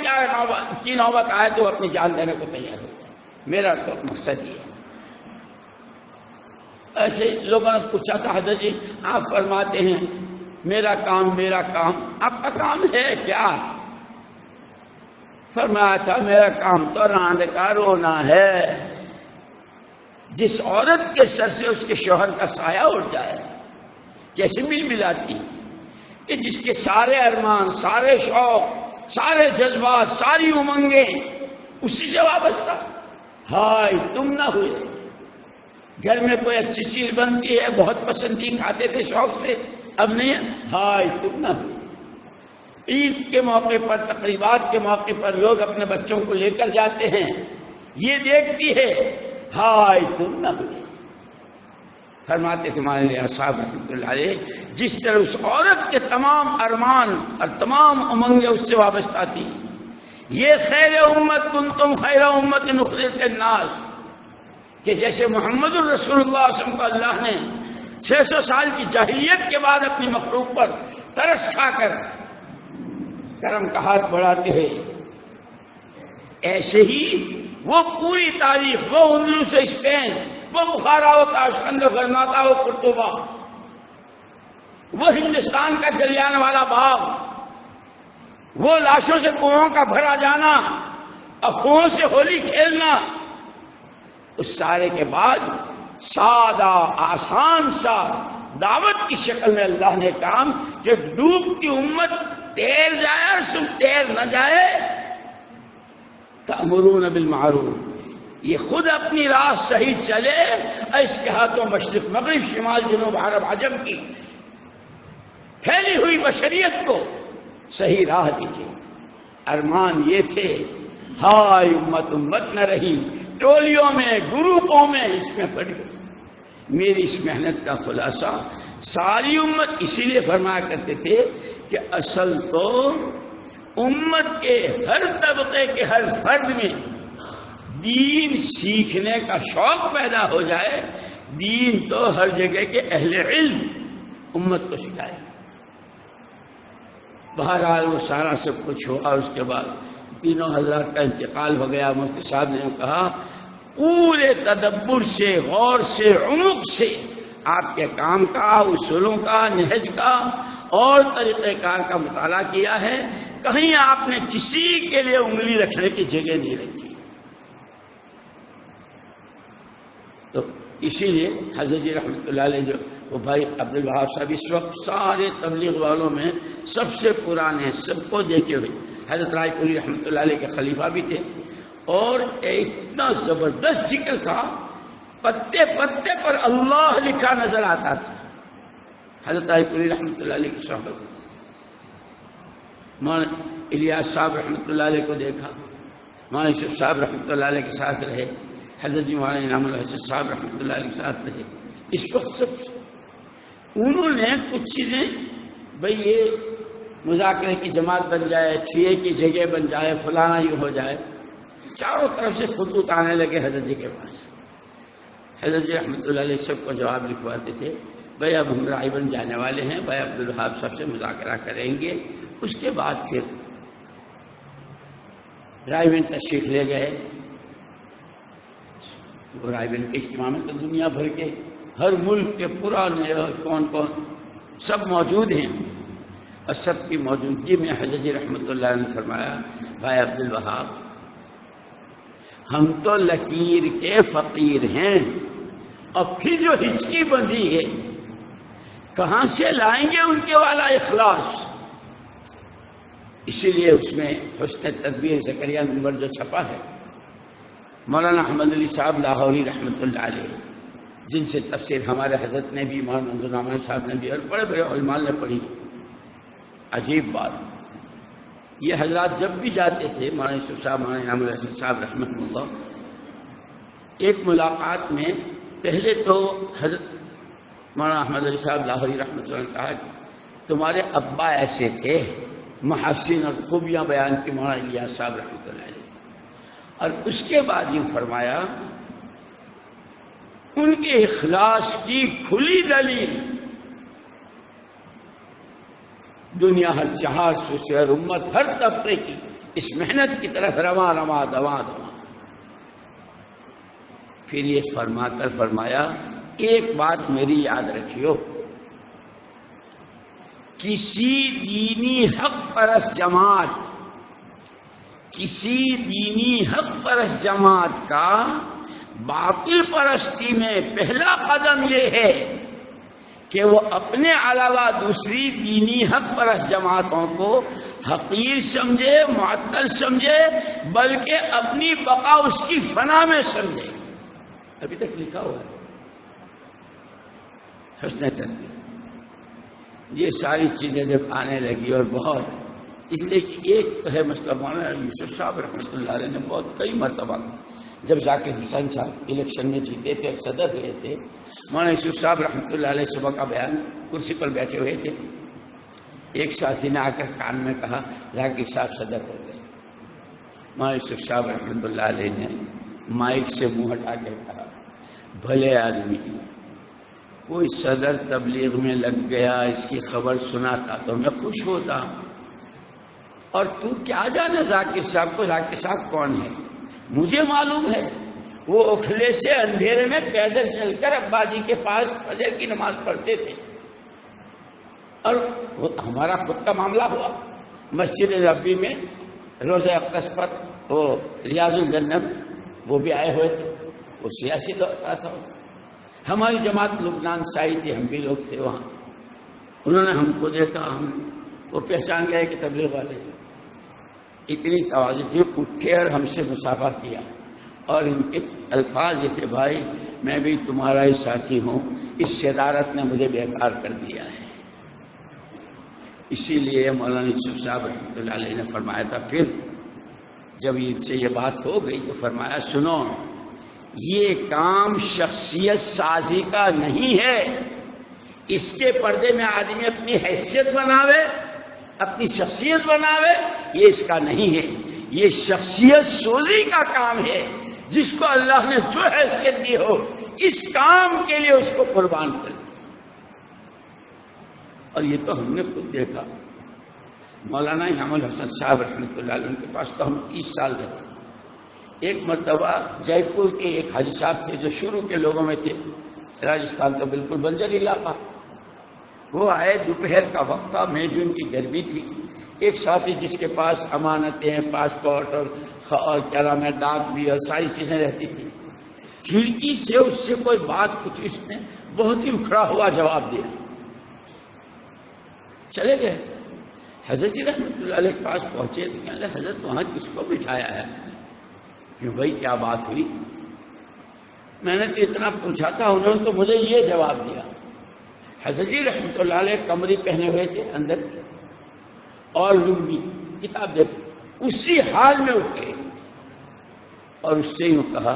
S2: کی نوبت آئے تو اپنی جان دینے کو تیار ہو جائے. میرا تو مقصد یہ ہے. ایسے لوگوں نے پوچھا تھا حضرت جی آپ فرماتے ہیں میرا کام، میرا کام، آپ کا کام ہے کیا؟ فرمایا تھا میرا کام تو راند کا رونا ہے. جس عورت کے سر سے اس کے شوہر کا سایہ اٹھ جائے کیسے مل ملاتی کہ جس کے سارے ارمان، سارے شوق، سارے جذبات، ساری امنگیں اسی سے وابستہ. ہائے تم نہ ہوئے. گھر میں کوئی اچھی چیز بنتی ہے، بہت پسندی کھاتے تھے شوق سے، اب نہیں ہے. ہائے تم نہ ہوئے. عید کے موقع پر، تقریبات کے موقع پر لوگ اپنے بچوں کو لے کر جاتے ہیں، یہ دیکھتی ہے ہائے تم نہ ہوئے. فرماتے تھے مولانا الیاس صاحب رحمۃ اللہ علیہ جس طرح اس عورت کے تمام ارمان اور تمام امنگیں اس سے وابستہ تھی. یہ خیر امت کنتم خیر امت اخرجت للناس، کہ جیسے محمد الرسول اللہ صلی اللہ علیہ وسلم کو اللہ نے 600 سال کی جاہلیت کے بعد اپنی مخلوق پر ترس کھا کر کرم کا ہاتھ بڑھاتے ہیں، ایسے ہی وہ پوری تاریخ، وہ اندلس اسپین، وہ بخارا و تاشقند و غرناطہ و قرطبہ، وہ ہندوستان کا جلیانوالہ باغ، وہ لاشوں سے کنووں کا بھرا جانا، افواہوں سے ہولی کھیلنا، اس سارے کے بعد سادہ آسان سا دعوت کی شکل میں اللہ نے کام کہ ڈوبتی امت تیر جائے اور سب تیر نہ جائے، تأمرون بالمعروف، یہ خود اپنی راہ صحیح چلے اور اس کے ہاتھوں مشرق مغرب شمال جنوب عرب عجم کی پھیلی ہوئی بشریت کو صحیح راہ دیجیے۔ ارمان یہ تھے، ہائے امت امت نہ رہی، ٹولیوں میں گروپوں میں اس میں پڑی۔ میری اس محنت کا خلاصہ ساری امت اسی لیے فرمایا کرتے تھے کہ اصل تو امت کے ہر طبقے کے ہر فرد میں دین سیکھنے کا شوق پیدا ہو جائے، دین تو ہر جگہ کے اہل علم امت کو سکھائے۔ بہرحال وہ سارا سب کچھ ہوا، اور اس کے بعد تینوں حضرات کا انتقال ہو گیا۔ مفتی صاحب نے کہا پورے تدبر سے، غور سے، عمق سے آپ کے کام کا، اصولوں کا، نہج کا اور طریقہ کار کا مطالعہ کیا ہے، کہیں آپ نے کسی کے لیے انگلی رکھنے کی جگہ نہیں رکھی۔ تو اسی لیے حضرت جی رحمۃ اللہ علیہ جو وہ بھائی عبدالوہاب صاحب اس وقت سارے تبلیغ والوں میں سب سے پرانے، سب کو دیکھے ہوئے، حضرت رائے پوری رحمۃ اللہ علیہ کے خلیفہ بھی تھے، اور اتنا زبردست ذکر تھا، پتے پتے پر اللہ لکھا نظر آتا تھا۔ حضرت رائے پوری رحمۃ اللہ علیہ کی صحبت، مولانا الیاس صاحب رحمۃ اللہ علیہ کو دیکھا، مولانا یوسف صاحب رحمۃ اللہ علیہ کے ساتھ رہے، حضرت جی مولانا انعام الحسن صاحب رحمۃ اللہ علیہ کے ساتھ رہے۔ اس وقت سب انہوں نے کچھ چیزیں، بھئی یہ مذاکرے کی جماعت بن جائے، چھیے کی جگہ بن جائے، فلانا یہ ہو جائے، چاروں طرف سے خطوط آنے لگے حضرت جی کے پاس۔ حضرت جی رحمۃ اللہ علیہ سب کو جواب لکھواتے تھے، بھائی اب ہم رائے بن جانے والے ہیں، بھائی عبدالوہاب صاحب سے مذاکرہ کریں گے، اس کے بعد پھر رائے بن تشریف لے گئے۔ وہ رائے بن کے اجتماع میں تو دنیا بھر کے ہر ملک کے پرانے اور کون کون سب موجود ہیں، اور سب کی موجودگی میں حضرت جی رحمۃ اللہ نے فرمایا، بھائی عبدالوہاب ہم تو لکیر کے فقیر ہیں، اور پھر جو ہچکی بندھی ہے کہاں سے لائیں گے ان کے والا اخلاص؟ اسی لیے اس میں حسن تدبیر زکریا نمبر جو چھپا ہے، مولانا احمد علی صاحب لاہوری رحمۃ اللہ علیہ، جن سے تفسیر ہمارے حضرت نے بھی، مولانا منظور الرحمان صاحب نے بھی، اور بڑے بڑے علماء نے پڑھی۔ عجیب بات، یہ حضرات جب بھی جاتے تھے، مولانا یوسف صاحب، مولانا انعام الحسن صاحب رحمۃ اللہ، ایک ملاقات میں پہلے تو حضرت مولانا احمد علی صاحب لاہوری رحمۃ اللہ نے کہا کہ تمہارے ابا ایسے تھے، محاسن اور خوبیاں بیان کی مولانا الیاس صاحب رحمۃ اللہ علیہ، اور اس کے بعد یہ فرمایا ان کے اخلاص کی کھلی دلیل دنیا ہر 400 سے ہر امت ہر طبقے کی اس محنت کی طرف رواں رواں دواں دواں۔ پھر یہ فرما کر فرمایا ایک بات میری یاد رکھیو، کسی دینی حق پرست جماعت، کسی دینی حق پرست جماعت کا باطل پرستی میں پہلا قدم یہ ہے کہ وہ اپنے علاوہ دوسری دینی حق پرست جماعتوں کو حقیر سمجھے، معطل سمجھے، بلکہ اپنی بقا اس کی فنا میں سمجھے۔ ابھی تک لکھا ہوا ہے حسن تدبیر۔ یہ ساری چیزیں جب آنے لگی، اور بہت، اس لیے کہ ایک ہے مسئلہ، مولانا یوسف صاحب رحمۃ اللہ علیہ نے بہت کئی مرتبہ جب ذاکر حسین صاحب الیکشن میں جیتے تھے، صدر ہوئے تھے، مولانا یوسف صاحب رحمۃ اللہ علیہ صبح کا بیان کرسی پر بیٹھے ہوئے تھے، ایک ساتھی نے آ کر کان میں کہا ذاکر صاحب صدر ہو گئے۔ مولانا یوسف صاحب رحمۃ اللہ علیہ نے مائک سے منہ ہٹا کے کہا، بھلے آدمی، کوئی صدر تبلیغ میں لگ گیا، اس کی خبر سناتا تو میں خوش ہوتا، اور تو کیا جانے ذاکر صاحب کو، ذاکر صاحب کون ہے؟ مجھے معلوم ہے وہ اوکھلے سے اندھیرے میں پیدل چل کر ابا جی کے پاس فجر کی نماز پڑھتے تھے، اور وہ ہمارا خود کا معاملہ ہوا، مسجد نبوی میں روزہ اقدس پر وہ ریاض الجنہ میں وہ بھی آئے ہوئے تھے، وہ سیاسی دور کا تھا. ہماری جماعت لبنان سے آئی تھی، ہم بھی لوگ تھے وہاں. انہوں نے ہم کو دیکھا، ہم وہ پہچان گئے کہ تبلیغ والے. اتنی تواضع سے اٹھے اور ہم سے مصافحہ کیا، اور ان کے الفاظ یہ تھے، بھائی میں بھی تمہارا ہی ساتھی ہوں، اس صدارت نے مجھے بیکار کر دیا ہے. اسی لیے مولانا یوسف صاحب رحمۃ اللہ علیہ نے فرمایا تھا، پھر جب ان سے یہ بات ہو گئی تو فرمایا، سنو یہ کام شخصیت سازی کا نہیں ہے، اس کے پردے میں آدمی اپنی حیثیت بناوے، اپنی شخصیت بناوے، یہ اس کا نہیں ہے. یہ شخصیت سوزی کا کام ہے. جس کو اللہ نے جو حیثیت دی ہو اس کام کے لیے اس کو قربان کر. اور یہ تو ہم نے خود دیکھا. مولانا انعام الحسن صاحب رحمۃ اللہ علیہ کے پاس تو ہم 30 سال رہے. ایک مرتبہ جے پور کے ایک حاجی صاحب تھے جو شروع کے لوگوں میں تھے، راجستھان تو بالکل بنجر علاقہ. وہ آئے، دوپہر کا وقت تھا، مئی جون کی گرمی تھی. ایک ساتھی جس کے پاس امانتیں، پاسپورٹ اور کیا نام ہے ڈاک بھی اور ساری چیزیں رہتی تھیں، کھڑکی سے اس سے کوئی بات پوچھی، اس نے بہت ہی اکھڑا ہوا جواب دیا. چلے گئے. حضرت جی رحمۃ اللہ علیہ کے پاس پہنچے تو کہنے لگے، حضرت وہاں کس کو بٹھایا ہے؟ کہ بھائی کیا بات ہوئی؟ میں نے تو اتنا پوچھا تھا، انہوں نے تو مجھے یہ جواب دیا. حضرت جی رحمۃ اللہ علیہ کمری پہنے ہوئے تھے اندر اور لنگی، کتاب دیکھ، اسی حال میں اٹھے اور اس سے یوں کہا،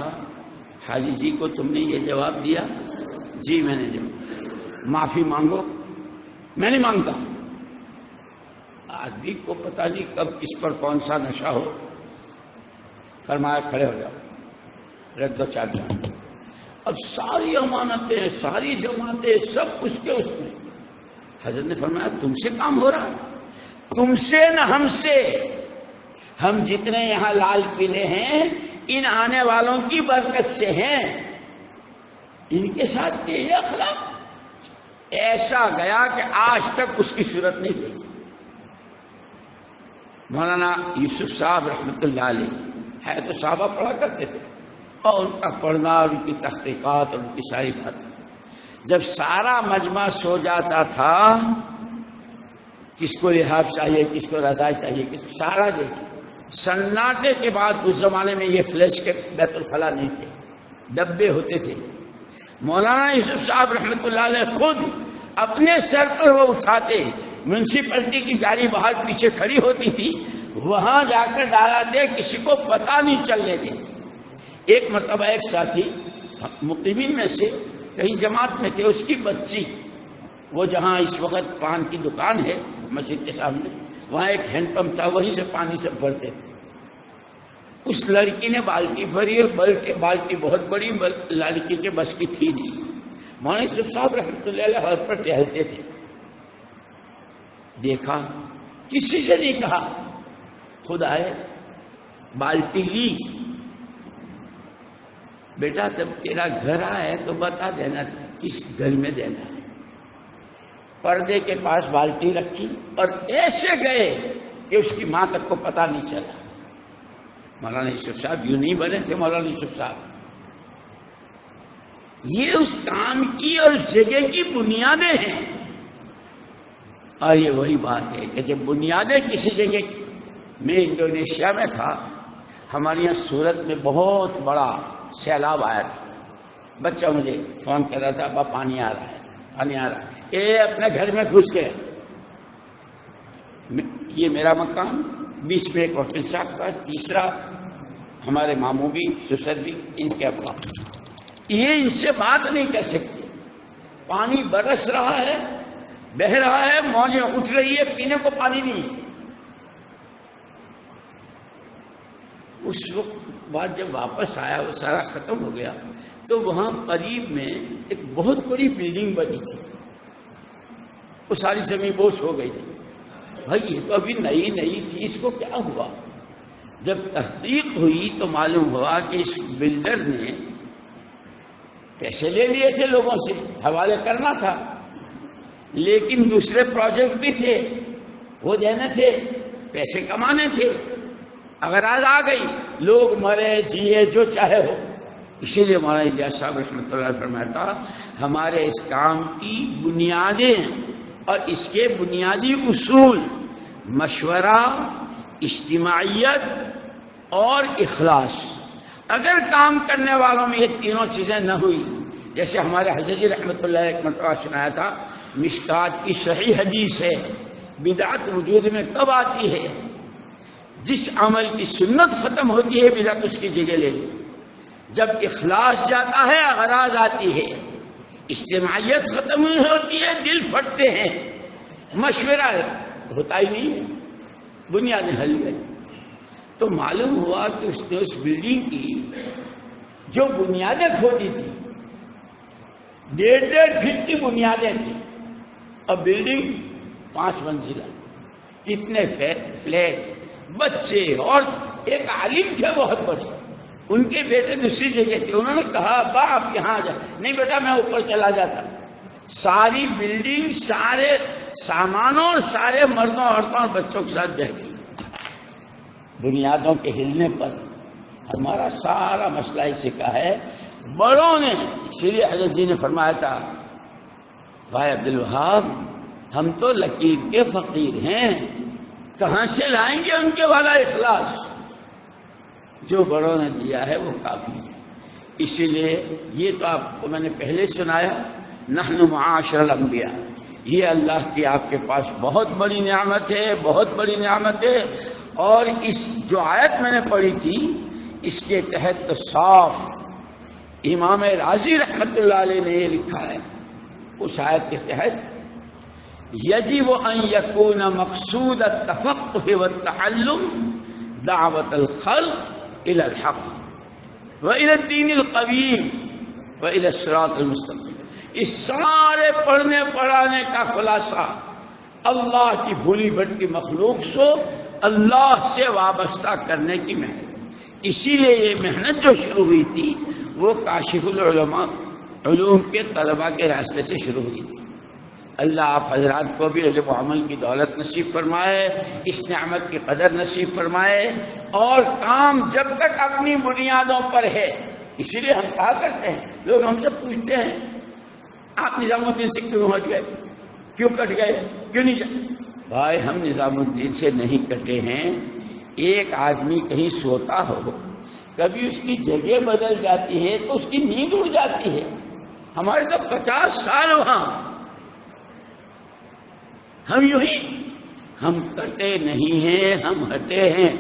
S2: حاجی جی کو تم نے یہ جواب دیا؟ جی میں نے جواب. معافی مانگو. میں نہیں مانگتا. آدمی کو پتہ نہیں کب کس پر کون سا نشہ ہو. فرمایا کھڑے ہو جاؤ، رکھ دو چادر. اب ساری امانتیں، ساری جماعتیں، سب اس کے اس میں. حضرت نے فرمایا تم سے کام ہو رہا ہے؟ تم سے نہ ہم سے. ہم جتنے یہاں لال قلعے ہیں ان آنے والوں کی برکت سے ہیں. ان کے ساتھ یہ اخلاق ایسا گیا کہ آج تک اس کی صورت نہیں دیکھی. مولانا یوسف صاحب رحمۃ اللہ علیہ ہے تو صحابہ پڑھا کرتے تھے، اور ان کا پڑھنا اور ان کی تحقیقات اور ان کی ساری بات. جب سارا مجمع سو جاتا تھا، کس کو لحاف چاہیے، کس کو رضائی چاہیے، کس کو سارا دیکھے. سناٹے کے بعد اس زمانے میں یہ فلیش کے بیت الخلا نہیں تھے، ڈبے ہوتے تھے. مولانا یوسف صاحب رحمۃ اللہ علیہ خود اپنے سر پر وہ اٹھاتے. میونسپلٹی کی گاڑی باہر پیچھے کھڑی ہوتی تھی، وہاں جا کر ڈالاتے، کسی کو پتہ نہیں چلنے دے. ایک مرتبہ ایک ساتھی مقیمین میں سے کہیں جماعت میں تھے، اس کی بچی، وہ جہاں اس وقت پان کی دکان ہے مسجد کے سامنے، وہاں ایک ہینڈ پمپ تھا، وہیں سے پانی سے بھرتے تھے. اس لڑکی نے بالٹی بھری، بلکہ بالٹی بہت بڑی، لڑکی کے بس کی تھی نہیں. مولانا یوسف صاحب رحمۃ اللہ علیہ ہر پر ٹہلتے تھے. دیکھا، کسی سے نہیں کہا، خود آئے، بالٹی لی. بیٹا جب تیرا گھر آئے تو بتا دینا کس گھر میں دینا ہے. پردے کے پاس بالٹی رکھی اور ایسے گئے کہ اس کی ماں تک کو پتہ نہیں چلا. مولانا یوسف صاحب یوں نہیں بنے تھے. مولانا یوسف صاحب یہ اس کام کی اور اس جگہ کی بنیادیں ہیں. اور یہ وہی بات ہے کہ جب بنیادیں کسی جگہ، میں انڈونیشیا میں تھا، ہمارے یہاں سورت میں بہت بڑا سیلاب آیا تھا. بچہ مجھے فون کر رہا تھا، ابا پانی آ رہا ہے، پانی آ رہا ہے. اپنے گھر میں گھس گئے. یہ میرا مکان، بیچ میں ایک وکیل صاحب کا، تیسرا ہمارے ماموں بھی، سسر بھی، ان کے ابا. یہ ان سے بات نہیں کر سکتے. پانی برس رہا ہے، بہ رہا ہے، موجیں اٹھ رہی ہے، پینے کو پانی نہیں. اس وقت بعد جب واپس آیا، وہ سارا ختم ہو گیا، تو وہاں قریب میں ایک بہت بڑی بلڈنگ بنی تھی. وہ ساری زمین بوس ہو گئی تھی. بھائی یہ تو ابھی نئی نئی تھی، اس کو کیا ہوا؟ جب تحقیق ہوئی تو معلوم ہوا کہ اس بلڈر نے پیسے لے لیے تھے لوگوں سے، حوالے کرنا تھا، لیکن دوسرے پروجیکٹ بھی تھے وہ دینے تھے. پیسے کمانے تھے، اغراض آ گئی، لوگ مرے جیے جو چاہے ہو۔ اسی لیے مولانا الیاس صاحب رحمۃ اللہ علیہ فرماتا ہمارے اس کام کی بنیادیں اور اس کے بنیادی اصول مشورہ، اجتماعیت اور اخلاص۔ اگر کام کرنے والوں میں یہ تینوں چیزیں نہ ہوئی، جیسے ہمارے حضرت جی رحمۃ اللہ علیہ ایک مرتبہ سنایا تھا، مشکات کی صحیح حدیث ہے، بدعت وجود میں کب آتی ہے؟ جس عمل کی سنت ختم ہوتی ہے بدعت اس کی جگہ لے لی۔ جب اخلاص جاتا ہے اغراض آتی ہے، اجتماعیت ختم ہوتی ہے دل پھٹتے ہیں، مشورہ ہوتا ہی نہیں ہے، بنیادیں ہل گئی۔ تو معلوم ہوا کہ اس نے اس بلڈنگ کی جو بنیادیں کھودی تھی، 1.5 فٹ کی بنیادیں تھیں، اور بلڈنگ 5 منزلہ، کتنے فلیٹ، بچے، اور ایک عالم تھے بہت بڑے، ان کے بیٹے دوسری جگہ تھے۔ انہوں نے کہا ابا آپ یہاں جا، نہیں بیٹا میں اوپر چلا جاتا۔ ساری بلڈنگ، سارے سامانوں اور سارے مردوں عورتوں اور بچوں کے ساتھ بہ گئی۔ بنیادوں کے ہلنے پر ہمارا سارا مسئلہ اسی کا ہے۔ بڑوں نے، اسی لیے حضرت جی نے فرمایا تھا بھائی عبدالوہاب ہم تو لکیر کے فقیر ہیں، کہاں سے لائیں گے ان کے والا اخلاص؟ جو بڑوں نے دیا ہے وہ کافی ہے۔ اسی لیے یہ تو آپ کو میں نے پہلے سنایا، نحن معاشر الانبیاء، یہ اللہ کی آپ کے پاس بہت بڑی نعمت ہے، بہت بڑی نعمت ہے۔ اور اس جو آیت میں نے پڑھی تھی اس کے تحت تو صاف امام راضی رحمۃ اللہ علیہ نے یہ لکھا ہے، اس آیت کے تحت یجب ان یکون مقصود التفقہ والتعلم دعوت الخلق الى الحق والى الدین القویم والى الصراط المستقیم۔ اس سارے پڑھنے پڑھانے کا خلاصہ اللہ کی بھولی بھٹکی مخلوق کو اللہ سے وابستہ کرنے کی محنت۔ اسی لیے یہ محنت جو شروع ہوئی تھی وہ کاشف العلماء، علوم کے طلباء کے راستے سے شروع ہوئی تھی۔ اللہ آپ حضرات کو بھی علم و عمل کی دولت نصیب فرمائے، اس نعمت کی قدر نصیب فرمائے، اور کام جب تک اپنی بنیادوں پر ہے۔ اسی لیے ہم کہا کرتے ہیں، لوگ ہم سے پوچھتے ہیں آپ نظام الدین سے کیوں ہٹ گئے، کیوں کٹ گئے، کیوں نہیں جائے؟ بھائی ہم نظام الدین سے نہیں کٹے ہیں۔ ایک آدمی کہیں سوتا ہو، کبھی اس کی جگہ بدل جاتی ہے تو اس کی نیند اڑ جاتی ہے۔ ہمارے تو 50 سال وہاں، ہم یوں ہی، ہم کٹے نہیں ہیں، ہم ہٹے ہیں۔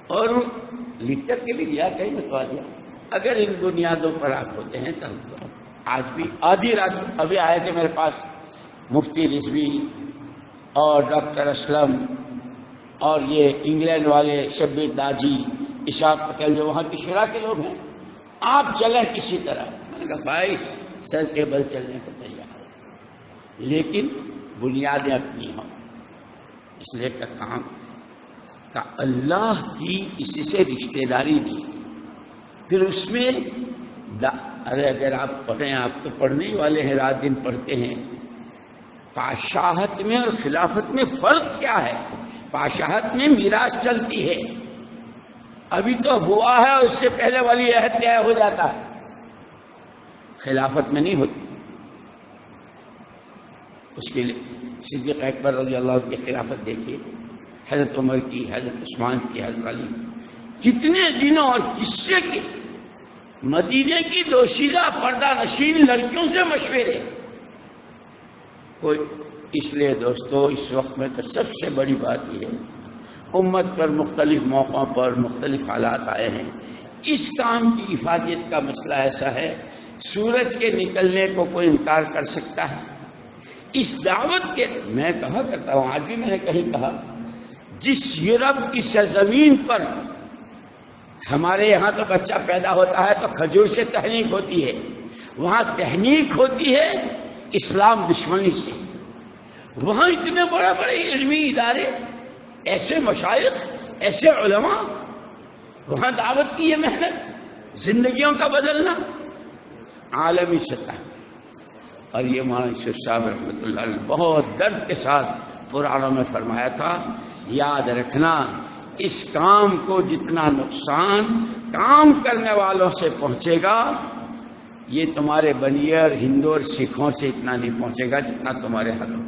S2: اور لکھ کر کے بھی دیا، کہیں بتوا دیا، اگر ان بنیادوں پر آپ ہوتے ہیں تب۔ آج بھی آدھی رات ابھی آئے تھے میرے پاس مفتی رضوی اور ڈاکٹر اسلم اور یہ انگلینڈ والے شبیر داجی، اشاق پٹیل، جو وہاں کی شورا کے لوگ ہیں، آپ چلیں کسی طرح۔ میں نے کہا بھائی سر کے بل چلنے کو تیار، لیکن بنیادیں اپنی ہوں۔ اس لیے کا کام کا اللہ کی کسی سے رشتہ داری نہیں، پھر اس میں ارے اگر آپ پڑھیں، آپ تو پڑھنے ہی والے ہیں، رات دن پڑھتے ہیں۔ پادشاہت میں اور خلافت میں فرق کیا ہے؟ پادشاہت میں میراث چلتی ہے، ابھی تو ہوا ہے اور اس سے پہلے والی عہد طے ہو جاتا ہے، خلافت میں نہیں ہوتی۔ اس کے لیے صدیق اکبر رضی اللہ عنہ کی خلافت دیکھیے، حضرت عمر کی، حضرت عثمان کی، حضرت علی، کتنے دنوں اور قصے کی، مدینے کی دوشیزہ پردہ نشین لڑکیوں سے مشورے۔ کوئی اس لیے دوستو اس وقت میں تو سب سے بڑی بات یہ ہے، امت پر مختلف موقعوں پر مختلف حالات آئے ہیں۔ اس کام کی افادیت کا مسئلہ ایسا ہے، سورج کے نکلنے کو کوئی انکار کر سکتا ہے؟ اس دعوت کے، میں کہا کرتا ہوں، آج بھی میں نے کہیں کہا، جس یورپ کی سرزمین پر ہمارے یہاں تو بچہ پیدا ہوتا ہے تو کھجور سے تحنیک ہوتی ہے، وہاں تحنیک ہوتی ہے اسلام دشمنی سے۔ وہاں اتنے بڑے بڑے علمی ادارے، ایسے مشائخ، ایسے علماء، وہاں دعوت کی یہ محنت، زندگیوں کا بدلنا عالمی سطح۔ اور یہ مولانا یوسف صاحب رحمۃ اللہ علیہ بہت درد کے ساتھ پرانوں میں فرمایا تھا، یاد رکھنا اس کام کو جتنا نقصان کام کرنے والوں سے پہنچے گا، یہ تمہارے بنیر ہندو اور سکھوں سے اتنا نہیں پہنچے گا جتنا تمہارے حلوں۔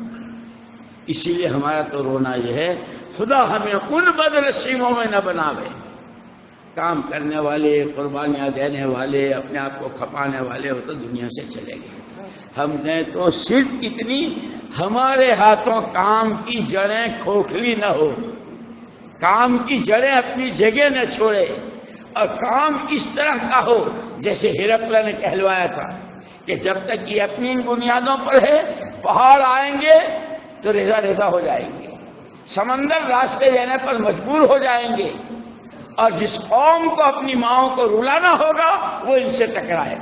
S2: اسی لیے ہمارا تو رونا یہ ہے، خدا ہمیں ان بدنصیبوں میں نہ بناوے۔ کام کرنے والے، قربانیاں دینے والے، اپنے آپ کو کھپانے والے وہ تو دنیا سے چلے گئے۔ ہم نے تو صرف اتنی ہمارے ہاتھوں کام کی جڑیں کھوکھلی نہ ہو، کام کی جڑیں اپنی جگہ نہ چھوڑے، اور کام اس طرح کا ہو جیسے ہرقل نے کہلوایا تھا کہ جب تک یہ اپنی ان بنیادوں پر ہے، پہاڑ آئیں گے تو ریزہ ریزہ ہو جائیں گے، سمندر راستے دینے پر مجبور ہو جائیں گے، اور جس قوم کو اپنی ماؤں کو رلانا ہوگا وہ ان سے ٹکرائے۔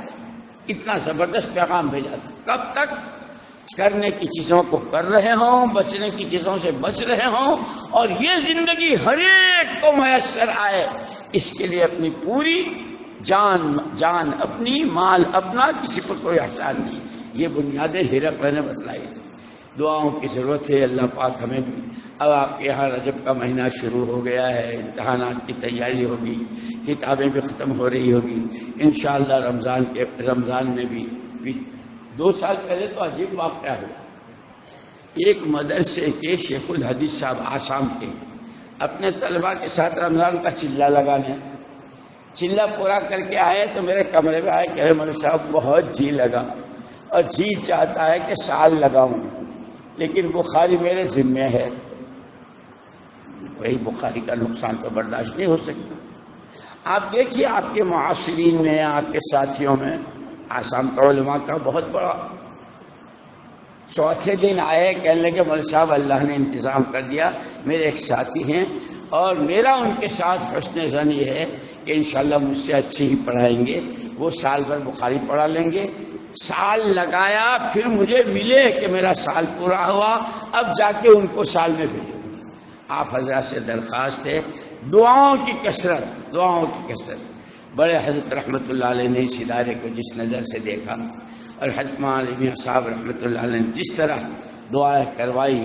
S2: اتنا زبردست پیغام بھیجا تھا۔ کب تک؟ کرنے کی چیزوں کو کر رہے ہوں، بچنے کی چیزوں سے بچ رہے ہوں، اور یہ زندگی ہر ایک کو میسر آئے، اس کے لیے اپنی پوری جان اپنی، مال اپنا، کسی پر کوئی احسان نہیں۔ یہ بنیادیں ہرقل نے بتلائی۔ دعاؤں کی ضرورت ہے۔ اللہ پاک ہمیں بھی، اب آپ کے یہاں رجب کا مہینہ شروع ہو گیا ہے، امتحانات کی تیاری ہوگی، کتابیں بھی ختم ہو رہی ہوگی انشاءاللہ۔ رمضان میں بھی 2 سال پہلے تو عجیب واقعہ ہوا۔ ایک مدرسے کے شیخ الحدیث صاحب آسام کے اپنے طلباء کے ساتھ رمضان کا چلہ لگانے، چلہ پورا کر کے آئے تو میرے کمرے میں آئے کہ مولوی صاحب بہت جی لگا، اور جی چاہتا ہے کہ سال لگاؤں، لیکن بخاری میرے ذمے ہے۔ وہی بخاری کا نقصان تو برداشت نہیں ہو سکتا۔ آپ دیکھیے آپ کے معاصرین میں، آپ کے ساتھیوں میں آسام کا علماء کا بہت بڑا، چوتھے دن آئے، کہنے لگے مولوی صاحب اللہ نے انتظام کر دیا، میرے ایک ساتھی ہیں اور میرا ان کے ساتھ حسن ظن یہ ہے کہ انشاءاللہ مجھ سے اچھی ہی پڑھائیں گے، وہ سال بھر بخاری پڑھا لیں گے۔ سال لگایا، پھر مجھے ملے کہ میرا سال پورا ہوا، اب جا کے ان کو سال میں بھیجو۔ آپ حضرات سے درخواست ہے دعاؤں کی کثرت، دعاؤں کی کثرت۔ بڑے حضرت رحمۃ اللہ علیہ نے اس ادارے کو جس نظر سے دیکھا، اور حضرت مولانا صاحب رحمۃ اللہ علیہ نے جس طرح دعائیں کروائی،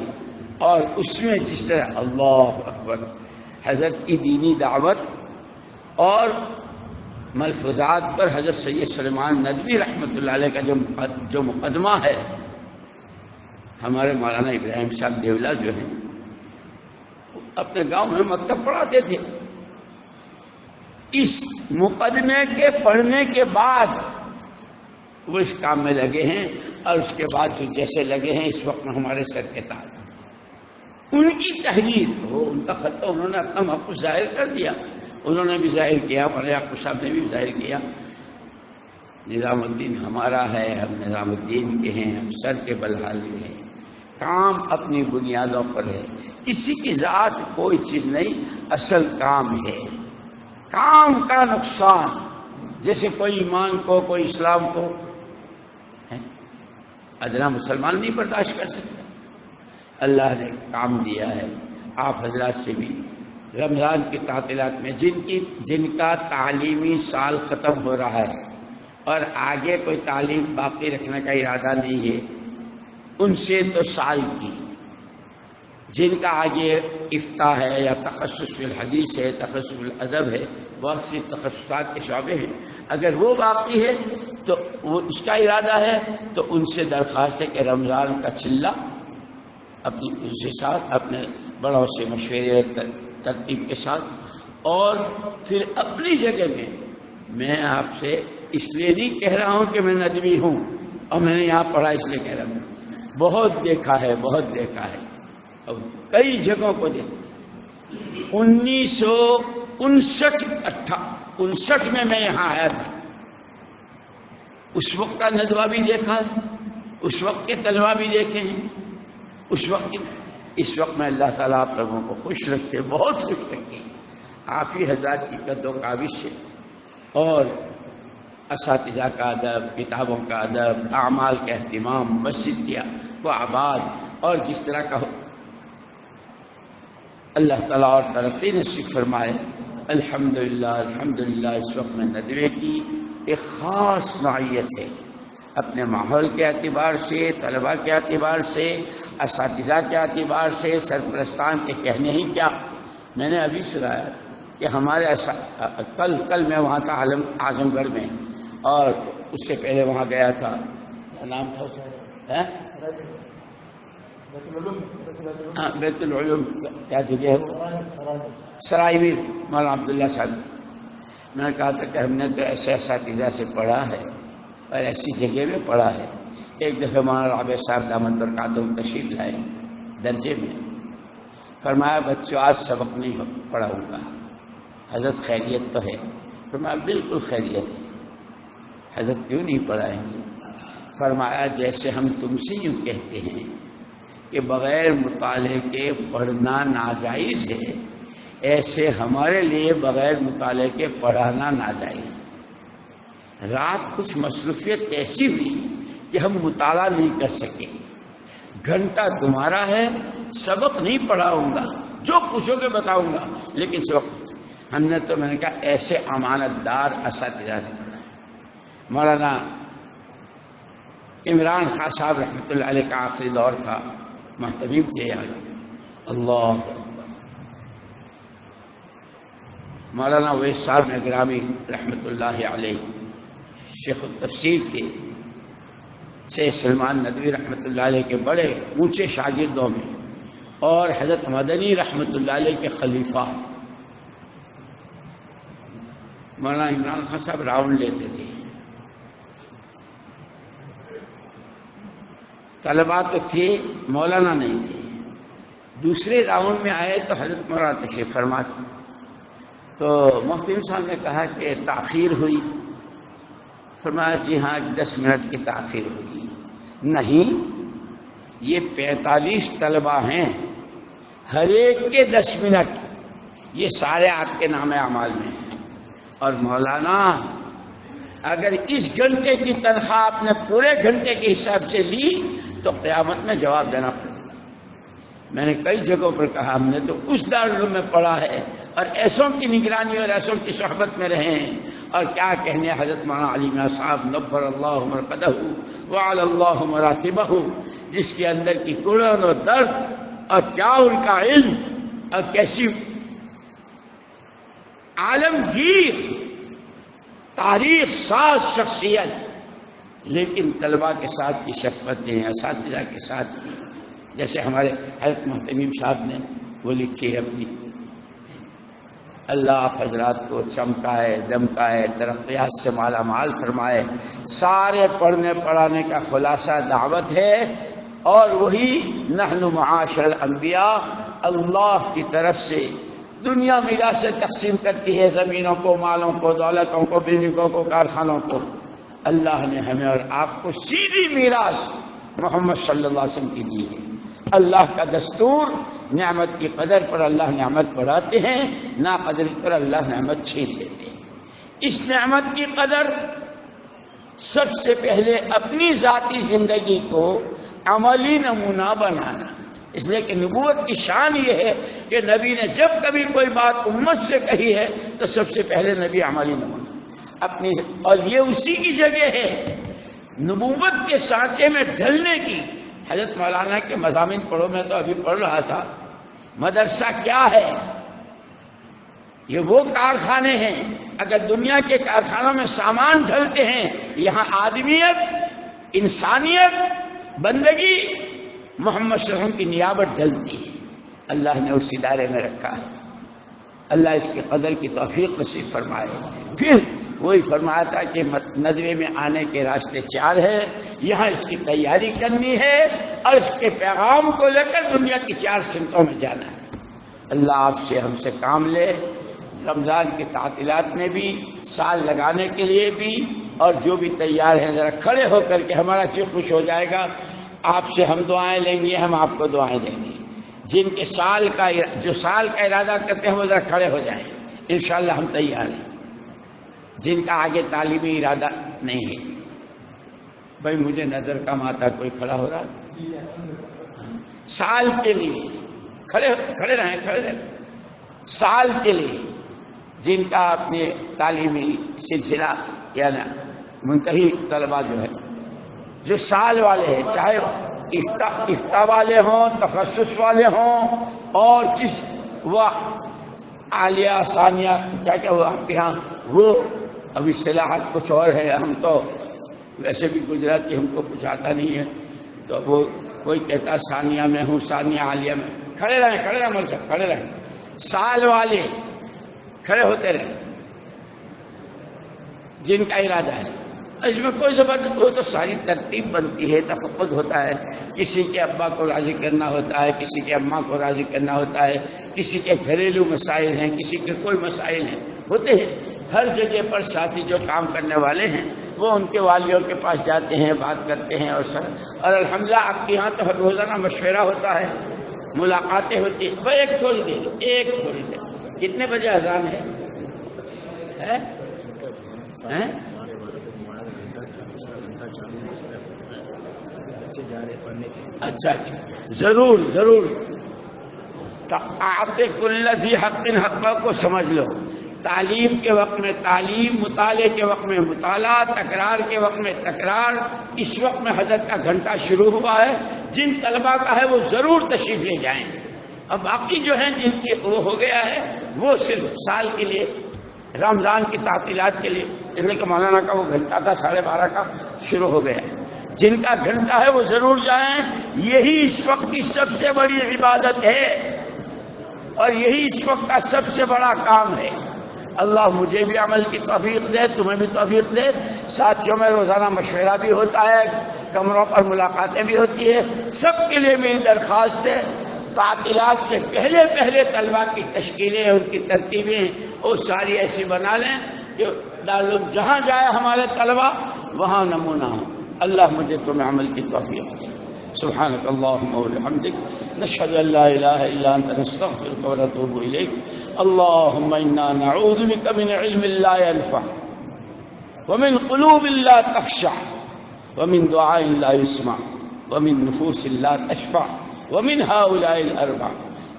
S2: اور اس میں جس طرح اللہ اکبر حضرت کی دینی دعوت اور ملفوظات پر حضرت سید سلیمان ندوی رحمۃ اللہ علیہ کا جو مقدمہ ہے، ہمارے مولانا ابراہیم صاحب دیولا جو ہیں اپنے گاؤں میں مکتب پڑھاتے تھے، اس مقدمے کے پڑھنے کے بعد وہ اس کام میں لگے ہیں، اور اس کے بعد جو جیسے لگے ہیں اس وقت میں ہمارے سر کے تاج۔ ان کی تحریر، وہ ان کا خط، انہوں نے اپنا موقف ظاہر کر دیا، انہوں نے بھی ظاہر کیا، مولانا یعقوب صاحب نے بھی ظاہر کیا۔ نظام الدین ہمارا ہے، ہم نظام الدین کے ہیں، ہم سر کے بلحال ہیں، کام اپنی بنیادوں پر ہے، کسی کی ذات کوئی چیز نہیں، اصل کام ہے۔ کام کا نقصان، جیسے کوئی ایمان کو، کوئی اسلام کو، ادنا مسلمان نہیں برداشت کر سکتا۔ اللہ نے کام دیا ہے۔ آپ حضرات سے بھی رمضان کی تعطیلات میں جن کا تعلیمی سال ختم ہو رہا ہے اور آگے کوئی تعلیم باقی رکھنے کا ارادہ نہیں ہے، ان سے تو سال کی، جن کا آگے افتاء ہے یا تخصص فی الحدیث ہے، تخصص فی الادب ہے، بہت سی تخصصات کے شعبے ہیں، اگر وہ باقی ہے تو وہ اس کا ارادہ ہے تو ان سے درخواست ہے کہ رمضان کا چلہ اپنی ان کے ساتھ، اپنے بڑوں سے مشورے ترتیب کے ساتھ، اور پھر اپنی جگہ میں آپ سے اس لیے نہیں کہہ رہا ہوں کہ میں ندوی ہوں اور میں نے یہاں پڑھا اس لیے کہہ رہا ہوں، بہت دیکھا ہے، بہت دیکھا ہے، اور کئی جگہوں کو دیکھا۔ 1959 میں یہاں آیا تھا، اس وقت کا ندوہ بھی دیکھا ہے، اس وقت کے طلبہ بھی دیکھے ہیں، اس وقت میں اللہ تعالیٰ آپ لوگوں کو خوش رکھے، بہت خوش رکھے۔ آپ ہی حضرات کی قد و کاوش ہے، اور اساتذہ کا ادب، کتابوں کا ادب، اعمال کا اہتمام، مسجد کو آباد، اور جس طرح کا اللہ تعالیٰ اور ترقی نصیب فرمائے۔ الحمدللہ الحمدللہ۔ اس وقت میں ندوے کی ایک خاص نوعیت ہے، اپنے ماحول کے اعتبار سے، طلباء کے اعتبار سے، اساتذہ کے اعتبار سے، سرپرستان کے کہنے ہی کیا. میں نے ابھی سنایا کہ ہمارے کل میں وہاں تھا اعظم گڑھ میں، اور اس سے پہلے وہاں گیا تھا، کیا نام تھا اس کا؟ بیت العلوم کیا جگہ ہے؟ سرائے میر، مولانا عبداللہ صاحب. میں نے کہا تھا کہ ہم نے تو ایسے اساتذہ سے پڑھا ہے اور ایسی جگہ میں پڑھا ہے. ایک دفعہ مولانا رابع صاحب دامت برکاتہم تشریف لائے درجے میں، فرمایا بچوں آج سبق نہیں پڑھاؤں گا. حضرت خیریت تو ہے؟ فرمایا بالکل خیریت ہے. حضرت کیوں نہیں پڑھائیں گے؟ فرمایا جیسے ہم تم سے یوں کہتے ہیں کہ بغیر مطالعے کے پڑھنا ناجائز ہے، ایسے ہمارے لیے بغیر مطالعے کے پڑھانا ناجائز ہے. رات کچھ مصروفیت ایسی ہوئی کہ ہم مطالعہ نہیں کر سکے. گھنٹہ تمہارا ہے، سبق نہیں پڑھاؤں گا، جو پوچھو گے بتاؤں گا، لیکن سبق ہم نے تو میں نے کہا ایسے امانت دار اساتذہ سے پڑھا. مولانا عمران خان صاحب رحمۃ اللہ علیہ کا آخری دور تھا، محتمیم تھے یہاں. اللہ مولانا ویس صاحب گرامی رحمۃ اللہ علیہ شیخ التفسیر کے، شیخ سلمان ندوی رحمۃ اللہ علیہ کے بڑے اونچے شاگردوں میں، اور حضرت مدنی رحمۃ اللہ علیہ کے خلیفہ مولانا عمران خان صاحب راؤنڈ لیتے تھے. طلباء تو تھے، مولانا نہیں تھے. دوسرے راؤنڈ میں آئے تو حضرت مولانا تشریف فرما تھے. تو مفتی صاحب نے کہا کہ تاخیر ہوئی. فرمایا جی ہاں 10 منٹ کی تاخیر ہوئی. نہیں، یہ 45 طلباء ہیں، ہر ایک کے 10 منٹ، یہ سارے آپ کے نام اعمال میں ہیں. اور مولانا اگر اس گھنٹے کی تنخواہ آپ نے پورے گھنٹے کے حساب سے لی تو قیامت میں جواب دینا پڑے گا. میں نے کئی جگہوں پر کہا ہم نے تو اس دارالعلوم میں پڑھا ہے اور ایسوں کی نگرانی اور ایسوں کی صحبت میں رہے ہیں. اور کیا کہنے حضرت مولانا علی میاں صاحب نبر اللہ مرقدہ وعلی اللہ مراتبہ، جس کے اندر کی کڑن اور درد، اور کیا ان کا علم، اور کیسی عالمگیر تاریخ ساز شخصیت، لیکن طلباء کے ساتھ کی شفقتیں، اساتذہ کے ساتھ کی، جیسے ہمارے حضرت محتمیم صاحب نے وہ لکھی ہے اپنی. اللہ آپ حضرات کو چمکائے، دمکائے، ترقیات سے مالا مال فرمائے. سارے پڑھنے پڑھانے کا خلاصہ دعوت ہے، اور وہی نحن معاشر الانبیاء اللہ کی طرف سے دنیا میراث سے تقسیم کرتی ہے، زمینوں کو، مالوں کو، دولتوں کو، بزنسوں کو، کارخانوں کو. اللہ نے ہمیں اور آپ کو سیدھی میراث محمد صلی اللہ علیہ وسلم کی دی ہے. اللہ کا دستور، نعمت کی قدر پر اللہ نعمت بڑھاتے ہیں، نا قدر پر اللہ نعمت چھین لیتے ہیں. اس نعمت کی قدر سب سے پہلے اپنی ذاتی زندگی کو عملی نمونہ بنانا. اس لیے کہ نبوت کی شان یہ ہے کہ نبی نے جب کبھی کوئی بات امت سے کہی ہے تو سب سے پہلے نبی عملی نمونہ اپنی، اور یہ اسی کی جگہ ہے نبوت کے سانچے میں ڈھلنے کی. حضرت مولانا کے مضامین پڑھو، میں تو ابھی پڑھ رہا تھا. مدرسہ کیا ہے؟ یہ وہ کارخانے ہیں، اگر دنیا کے کارخانوں میں سامان ڈھلتے ہیں، یہاں آدمیت، انسانیت، بندگی، محمد صلی اللہ علیہ وسلم کی نیابت ڈھلتی ہے. اللہ نے اس ادارے میں رکھا ہے. اللہ اس کی قدر کی توفیق نصیب فرمائے. پھر وہی فرمایا تھا کہ ندوے میں آنے کے راستے 4 ہیں، یہاں اس کی تیاری کرنی ہے اور اس کے پیغام کو لے کر دنیا کی 4 سمتوں میں جانا ہے. اللہ آپ سے ہم سے کام لے. رمضان کے تعطیلات میں بھی، سال لگانے کے لیے بھی، اور جو بھی تیار ہیں ذرا کھڑے ہو کر کے، ہمارا جی خوش ہو جائے گا. آپ سے ہم دعائیں لیں گے، ہم آپ کو دعائیں دیں گے. جن کے سال کا ارادہ کرتے ہیں وہ ذرا کھڑے ہو جائیں، انشاءاللہ ہم تیار ہیں. جن کا آگے تعلیمی ارادہ نہیں ہے، بھائی مجھے نظر کم آتا، کوئی کھڑا ہو رہا سال کے لیے کھڑے رہیں. سال کے لیے جن کا اپنے تعلیمی سلسلہ یا منتہی طلبہ جو ہے جو سال والے ہیں، چاہے افتاء والے ہوں، تخصص والے ہوں، اور جس وہ عالیہ ثانیہ کیا کیا وہ آپ کے یہاں وہ اب اصطلاحات کچھ اور ہے، ہم تو ویسے بھی گجراتی ہم کو کچھ آتا نہیں ہے، تو وہ کوئی کہتا ثانیہ میں ہوں، ثانیہ عالیہ میں. کھڑے رہیں مول صاحب، کھڑے رہیں. سال والے کھڑے ہوتے رہیں جن کا ارادہ ہے. اس میں کوئی زبردست ہو تو ساری ترتیب بنتی ہے، تفقد ہوتا ہے. کسی کے ابا کو راضی کرنا ہوتا ہے، کسی کے اماں کو راضی کرنا ہوتا ہے، کسی کے گھریلو مسائل ہیں، کسی کے کوئی مسائل ہیں، ہوتے ہیں. ہر جگہ پر ساتھی جو کام کرنے والے ہیں وہ ان کے والیوں کے پاس جاتے ہیں، بات کرتے ہیں. اور الحمدللہ آپ کے یہاں تو ہر روزانہ مشورہ ہوتا ہے، ملاقاتیں ہوتی ہیں. وہ ایک تھوڑی دیر کتنے بجے اذان ہے؟ اچھا ضرور آپ کل ذی حق حقہ کو سمجھ لو. تعلیم کے وقت میں تعلیم، مطالعے کے وقت میں مطالعہ، تکرار کے وقت میں تکرار. اس وقت میں حضرت کا گھنٹہ شروع ہوا ہے. جن طلباء کا ہے وہ ضرور تشریف لے جائیں. اب باقی جو ہیں جن کی وہ ہو گیا ہے وہ صرف سال کے لیے، رمضان کی تعطیلات کے لیے، اس لیے کہ مولانا کا وہ گھنٹہ تھا 12:30 کا، شروع ہو گیا ہے. جن کا گھنٹہ ہے وہ ضرور جائیں. یہی اس وقت کی سب سے بڑی عبادت ہے اور یہی اس وقت کا سب سے بڑا کام ہے. اللہ مجھے بھی عمل کی توفیق دے، تمہیں بھی توفیق دے. ساتھیوں میں روزانہ مشورہ بھی ہوتا ہے، کمروں پر ملاقاتیں بھی ہوتی ہے. سب کے لیے میری درخواست ہے تعطیلات سے پہلے طلباء کی تشکیلیں، ان کی ترتیبیں وہ ساری ایسی بنا لیں کہ دارالعلوم جہاں جائے ہمارے طلباء وہاں نمونہ ہو. اللہ مجھے تمہیں عمل کی توفیق دے. سبحانك اللهم وبحمدك نشهد ان لا اله الا انت نستغفرك ونتوب اليك. اللهم انا نعوذ بك من علم لا ينفع ومن قلوب لا تخشع ومن دعاء لا يسمع ومن نفوس لا تشبع ومن هؤلاء الاربع.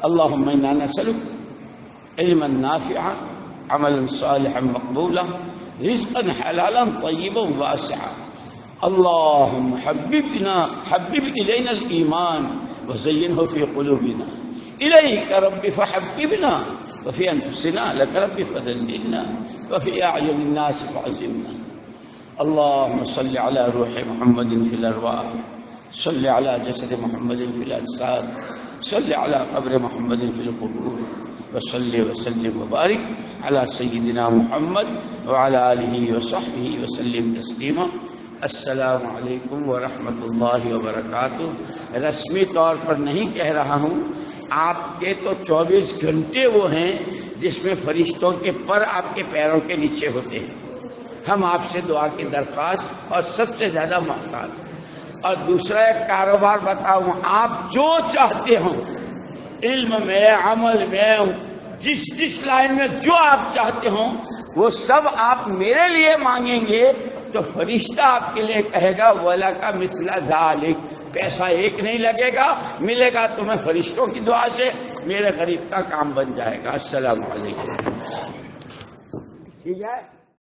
S2: اللهم انا نسألك علما نافعا، عملا صالحا مقبولا، رزقا حلالا طيبا واسعا. اللهم حبب إلينا الإيمان وزينه في قلوبنا، إليك رب فحببنا، وفي أنفسنا لك رب فذللنا، وفي أعين الناس فعزمنا. اللهم صل على روح محمد في الأرواح، صل على جسد محمد في الأجساد، صل على قبر محمد في القبور، وصل وسلم وبارك على سيدنا محمد وعلى آله وصحبه وسلم تسليما. السلام علیکم ورحمۃ اللہ وبرکاتہ. رسمی طور پر نہیں کہہ رہا ہوں، آپ کے تو 24 گھنٹے وہ ہیں جس میں فرشتوں کے پر آپ کے پیروں کے نیچے ہوتے ہیں. ہم آپ سے دعا کی درخواست اور سب سے زیادہ محتاج. اور دوسرا ایک کاروبار بتاؤں، آپ جو چاہتے ہوں علم میں، عمل میں، جس لائن میں جو آپ چاہتے ہوں وہ سب آپ میرے لیے مانگیں گے تو فرشتہ آپ کے لیے کہے گا وَلَكَ مِثْلَ ذَلِكَ. پیسہ ایک نہیں لگے گا، ملے گا تمہیں فرشتوں کی دعا سے. میرے غریب کا کام بن جائے گا. السلام علیکم. ٹھیک ہے.